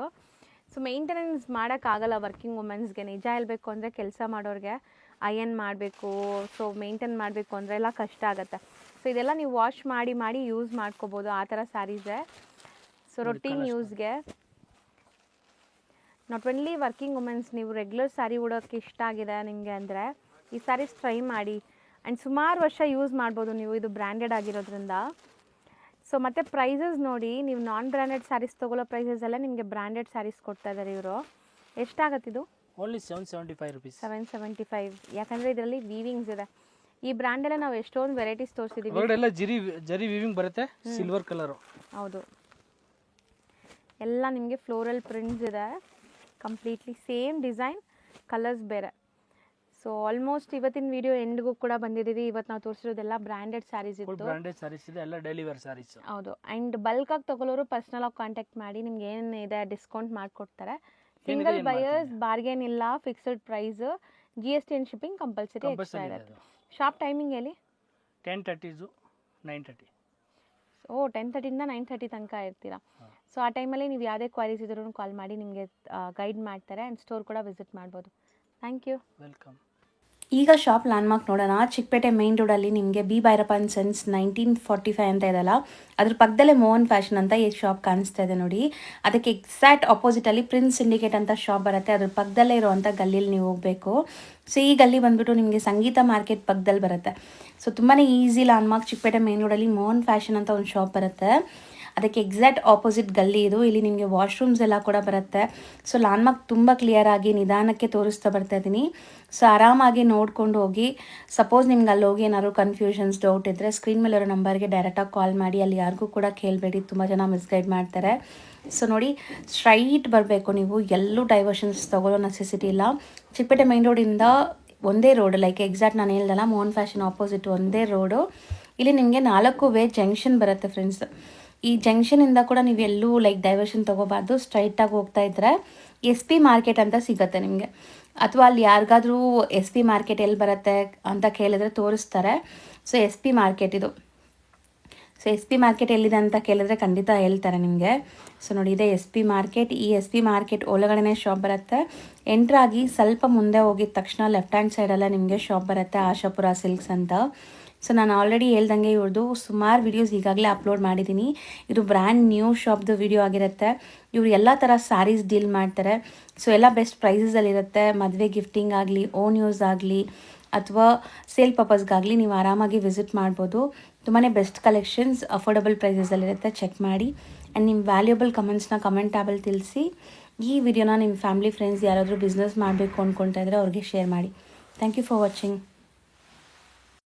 So maintenance ಮಾಡೋಕ್ಕಾಗಲ್ಲ ವರ್ಕಿಂಗ್ ವುಮೆನ್ಸ್ಗೆ. ನಿಜ ಹೇಳಬೇಕು ಅಂದರೆ ಕೆಲಸ ಮಾಡೋರಿಗೆ ಅಯನ್ ಮಾಡಬೇಕು, ಸೊ ಮೇಂಟೈನ್ ಮಾಡಬೇಕು ಅಂದರೆ ಎಲ್ಲ ಕಷ್ಟ ಆಗುತ್ತೆ. ಸೊ ಇದೆಲ್ಲ ನೀವು ವಾಶ್ ಮಾಡಿ ಮಾಡಿ ಯೂಸ್ ಮಾಡ್ಕೋಬೋದು, ಆ ಥರ ಸ್ಯಾರೀಸೇ. ಸೊ ರೊಟೀನ್ ಯೂಸ್ಗೆ, ನಾಟ್ ಓನ್ಲಿ ವರ್ಕಿಂಗ್ ವುಮೆನ್ಸ್, ನೀವು ರೆಗ್ಯುಲರ್ ಸ್ಯಾರಿ ಉಡೋಕ್ಕೆ ಇಷ್ಟ ಆಗಿದೆ ನಿಮಗೆ ಅಂದರೆ ಈ ಸ್ಯಾರೀಸ್ ಟ್ರೈ ಮಾಡಿ. ಆ್ಯಂಡ್ ಸುಮಾರು ವರ್ಷ ಯೂಸ್ ಮಾಡ್ಬೋದು ನೀವು, ಇದು ಬ್ರ್ಯಾಂಡೆಡ್ ಆಗಿರೋದ್ರಿಂದ. ಸೊ ಮತ್ತು ಪ್ರೈಸಸ್ ನೋಡಿ, ನೀವು ನಾನ್ ಬ್ರ್ಯಾಂಡೆಡ್ ಸ್ಯಾರೀಸ್ ತೊಗೊಳ್ಳೋ ಪ್ರೈಸಸ್ ಎಲ್ಲ ನಿಮಗೆ ಬ್ರ್ಯಾಂಡೆಡ್ ಸ್ಯಾರೀಸ್ ಕೊಡ್ತಾ ಇದ್ದಾರೆ ಇವರು. ಎಷ್ಟಾಗತ್ತೆ ಇದು? Only 775 rupees. 775. ಯಾಕಂದರೆ ಇದರಲ್ಲಿ ವೀವಿಂಗ್ಸ್ ಇದೆ. ಈ ಬ್ರ್ಯಾಂಡಲ್ಲೇ ನಾವು ಎಷ್ಟೊಂದು ವೆರೈಟೀಸ್ ತೋರಿಸಿದ್ದೀವಿ. ಹೊರಗಡೆ ಜರಿ ವೀವಿಂಗ್ ಬರುತ್ತೆ, ಸಿಲ್ವರ್ ಕಲರು. ಹೌದು, ಎಲ್ಲ ನಿಮಗೆ ಫ್ಲೋರಲ್ ಪ್ರಿಂಟ್ಸ್ ಇದೆ, ಕಂಪ್ಲೀಟ್ಲಿ ಸೇಮ್ ಡಿಸೈನ್, ಕಲರ್ಸ್ ಬೇರೆ. ಸೊ ಆಲ್ಮೋಸ್ಟ್ ಇವತ್ತಿನ ವಿಡಿಯೋ ಎಂಡ್ಗೂ ಕೂಡ ಬಂದಿದ್ದೀವಿ. ಇವತ್ತು ನಾವು ತೋರಿಸಿರೋದೆಲ್ಲ ಬ್ರ್ಯಾಂಡೆಡ್ ಸ್ಯಾರೀಸ್ ಇತ್ತು. ಬ್ರ್ಯಾಂಡೆಡ್ ಸ್ಯಾರೀಸ್ ಇದೆ, ಎಲ್ಲ ಡೈಲಿ ವೇರ್ ಸ್ಯಾರೀಸ್. ಹೌದು. ಆ್ಯಂಡ್ ಬಲ್ಕಾಗಿ ತೊಗೊಳ್ಳೋರು ಪರ್ಸ್ನಲ್ ಆಗಿ ಕಾಂಟ್ಯಾಕ್ಟ್ ಮಾಡಿ, ನಿಮ್ಗೆ ಏನಿದೆ ಡಿಸ್ಕೌಂಟ್ ಮಾಡಿಕೊಡ್ತಾರೆ. ಸಿಂಗಲ್ ಬಯರ್ಸ್ ಬಾರ್ಗೇನ್ ಇಲ್ಲ, fixed price. GST and shipping compulsory extra compulsory ಇದೆ ಇರುತ್ತೆ. ಅದು. ಶಾಪ್ ಟೈಮಿಂಗ್ ಹೇಳಿ. 10:30 9:30. ಓ 10:30 9:30 ತನಕ ಇರ್ತೀರಾ. ಸೊ ಆ ಟೈಮಲ್ಲಿ ನೀವು ಯಾವುದೇ ಕ್ವೈರೀಸ್ ಇದ್ರೂ ಕಾಲ್ ಮಾಡಿ ನಿಮಗೆ ಗೈಡ್ ಮಾಡ್ತಾರೆ ಆ್ಯಂಡ್ ಸ್ಟೋರ್ ಕೂಡ ವಿಸಿಟ್ ಮಾಡ್ಬೋದು. Thank you. ವೆಲ್ಕಮ್. ಈಗ ಶಾಪ್ ಲ್ಯಾಂಡ್ಮಾರ್ಕ್ ನೋಡೋಣ. ಚಿಕ್ಕಪೇಟೆ ಮೈನ್ ರೋಡಲ್ಲಿ ನಿಮಗೆ ಬಿ ಭೈರಪ್ಪ ಆ್ಯಂಡ್ ಸನ್ಸ್ 1945 ಅಂತ ಇದೆಯಲ್ಲ, ಅದ್ರ ಪಕ್ಕದಲ್ಲೇ ಮೋಹನ್ ಫ್ಯಾಷನ್ ಅಂತ ಈ ಶಾಪ್ ಕಾಣಿಸ್ತಾ ಇದೆ ನೋಡಿ. ಅದಕ್ಕೆ ಎಕ್ಸಾಕ್ಟ್ ಆಪೋಸಿಟಲ್ಲಿ ಪ್ರಿನ್ಸ್ ಸಿಂಡಿಕೇಟ್ ಅಂತ ಶಾಪ್ ಬರುತ್ತೆ. ಅದ್ರ ಪಕ್ಕದಲ್ಲೇ ಇರುವಂಥ ಗಲ್ಲಿಯಲ್ಲಿ ನೀವು ಹೋಗಬೇಕು. ಸೊ ಈ ಗಲ್ಲಿ ಬಂದುಬಿಟ್ಟು ನಿಮಗೆ ಸಂಗೀತ ಮಾರ್ಕೆಟ್ ಪಕ್ಕದಲ್ಲಿ ಬರುತ್ತೆ. ಸೊ ತುಂಬಾ ಈಸಿ ಲ್ಯಾಂಡ್ಮಾರ್ಕ್. ಚಿಕ್ಕಪೇಟೆ ಮೈನ್ ರೋಡಲ್ಲಿ ಮೋಹನ್ ಫ್ಯಾಷನ್ ಅಂತ ಒಂದು ಶಾಪ್ ಬರುತ್ತೆ. ಅದಕ್ಕೆ ಎಕ್ಸಾಕ್ಟ್ ಆಪೋಸಿಟ್ ಗಲ್ಲಿ ಇದು. ಇಲ್ಲಿ ನಿಮಗೆ ವಾಶ್ರೂಮ್ಸ್ ಎಲ್ಲ ಕೂಡ ಬರುತ್ತೆ. ಸೊ ಲ್ಯಾಂಡ್ಮಾರ್ಕ್ ತುಂಬ ಕ್ಲಿಯರಾಗಿ ನಿಧಾನಕ್ಕೆ ತೋರಿಸ್ತಾ ಬರ್ತಾ ಇದ್ದೀನಿ. ಸೊ ಆರಾಮಾಗಿ ನೋಡ್ಕೊಂಡು ಹೋಗಿ. ಸಪೋಸ್ ನಿಮ್ಗೆ ಅಲ್ಲಿ ಹೋಗಿ ಏನಾದ್ರು ಕನ್ಫ್ಯೂಷನ್ಸ್ ಡೌಟ್ ಇದ್ದರೆ ಸ್ಕ್ರೀನ್ ಮೇಲೆ ಇರೋ ನಂಬರ್ಗೆ ಡೈರೆಕ್ಟಾಗಿ ಕಾಲ್ ಮಾಡಿ. ಅಲ್ಲಿ ಯಾರಿಗೂ ಕೂಡ ಕೇಳಬೇಡಿ, ತುಂಬ ಜನ ಮಿಸ್ಗೈಡ್ ಮಾಡ್ತಾರೆ. ಸೊ ನೋಡಿ, ಸ್ಟ್ರೈಟ್ ಬರಬೇಕು ನೀವು, ಎಲ್ಲೂ ಡೈವರ್ಷನ್ಸ್ ತೊಗೊಳ್ಳೋ ನೆಸೆಸಿಟಿ ಇಲ್ಲ. ಚಿಕ್ಕಪೇಟೆ ಮೈನ್ ರೋಡಿಂದ ಒಂದೇ ರೋಡ್, ಲೈಕ್ ಎಕ್ಸಾಕ್ಟ್ ನಾನು ಹೇಳ್ದಲ್ಲ ಮೋಹನ್ ಫ್ಯಾಷನ್ ಆಪೋಸಿಟ್ ಒಂದೇ ರೋಡು. ಇಲ್ಲಿ ನಿಮಗೆ 4 ವೇ ಜಂಕ್ಷನ್ ಬರುತ್ತೆ ಫ್ರೆಂಡ್ಸ್. ಈ ಜಂಕ್ಷನಿಂದ ಕೂಡ ನೀವು ಎಲ್ಲೂ ಲೈಕ್ ಡೈವರ್ಷನ್ ತೊಗೋಬಾರ್ದು. ಸ್ಟ್ರೈಟಾಗಿ ಹೋಗ್ತಾ ಇದ್ದರೆ SP ಮಾರ್ಕೆಟ್ ಅಂತ ಸಿಗುತ್ತೆ ನಿಮಗೆ. ಅಥವಾ ಅಲ್ಲಿ ಯಾರಿಗಾದ್ರೂ SP ಮಾರ್ಕೆಟ್ ಎಲ್ಲಿ ಬರುತ್ತೆ ಅಂತ ಕೇಳಿದ್ರೆ ತೋರಿಸ್ತಾರೆ. ಸೊ SP ಮಾರ್ಕೆಟ್ ಇದು. ಸೊ SP ಮಾರ್ಕೆಟ್ ಎಲ್ಲಿದೆ ಅಂತ ಕೇಳಿದ್ರೆ ಖಂಡಿತ ಹೇಳ್ತಾರೆ ನಿಮಗೆ. ಸೊ ನೋಡಿ, ಇದೆ SP ಮಾರ್ಕೆಟ್. ಈ SP ಮಾರ್ಕೆಟ್ ಒಳಗಡೆ ಶಾಪ್ ಬರುತ್ತೆ. ಎಂಟ್ರಾಗಿ ಸ್ವಲ್ಪ ಮುಂದೆ ಹೋಗಿದ ತಕ್ಷಣ ಲೆಫ್ಟ್ ಹ್ಯಾಂಡ್ ಸೈಡಲ್ಲೇ ನಿಮಗೆ ಶಾಪ್ ಬರುತ್ತೆ, ಆಶಾಪುರ ಸಿಲ್ಕ್ಸ್ ಅಂತ. ಸೊ ನಾನು ಆಲ್ರೆಡಿ ಹೇಳ್ದಂಗೆ ಇವ್ರದ್ದು ಸುಮಾರು ವೀಡಿಯೋಸ್ ಈಗಾಗಲೇ ಅಪ್ಲೋಡ್ ಮಾಡಿದ್ದೀನಿ. ಇದು ಬ್ರ್ಯಾಂಡ್ ನ್ಯೂ ಶಾಪ್ದು ವಿಡಿಯೋ ಆಗಿರುತ್ತೆ. ಇವರು ಎಲ್ಲ ಥರ ಸ್ಯಾರೀಸ್ ಡೀಲ್ ಮಾಡ್ತಾರೆ. ಸೊ ಎಲ್ಲ ಬೆಸ್ಟ್ ಪ್ರೈಸಸಲ್ಲಿರುತ್ತೆ. ಮದುವೆ ಗಿಫ್ಟಿಂಗ್ ಆಗಲಿ, ಓನ್ ಯೂಸ್ ಆಗಲಿ, ಅಥವಾ ಸೇಲ್ ಪರ್ಪಸ್ಗಾಗಲಿ ನೀವು ಆರಾಮಾಗಿ ವಿಸಿಟ್ ಮಾಡ್ಬೋದು. ತುಂಬಾ ಬೆಸ್ಟ್ ಕಲೆಕ್ಷನ್ಸ್ ಅಫೋರ್ಡಬಲ್ ಪ್ರೈಸಸಲ್ಲಿರುತ್ತೆ. ಚೆಕ್ ಮಾಡಿ ಆ್ಯಂಡ್ ನಿಮ್ಮ ವ್ಯಾಲ್ಯೂಬಲ್ ಕಮೆಂಟ್ಸ್ನ ಕಮೆಂಟ್ ಟ್ಯಾಬಲ್ಲಿ ತಿಳಿಸಿ. ಈ ವಿಡಿಯೋನ ನಿಮ್ಮ ಫ್ಯಾಮಿಲಿ ಫ್ರೆಂಡ್ಸ್ ಯಾರಾದರೂ ಬಿಸ್ನೆಸ್ ಮಾಡಬೇಕು ಅಂದ್ಕೊಳ್ತಾ ಇದ್ದರೆ ಅವ್ರಿಗೆ ಶೇರ್ ಮಾಡಿ. Thank you for watching.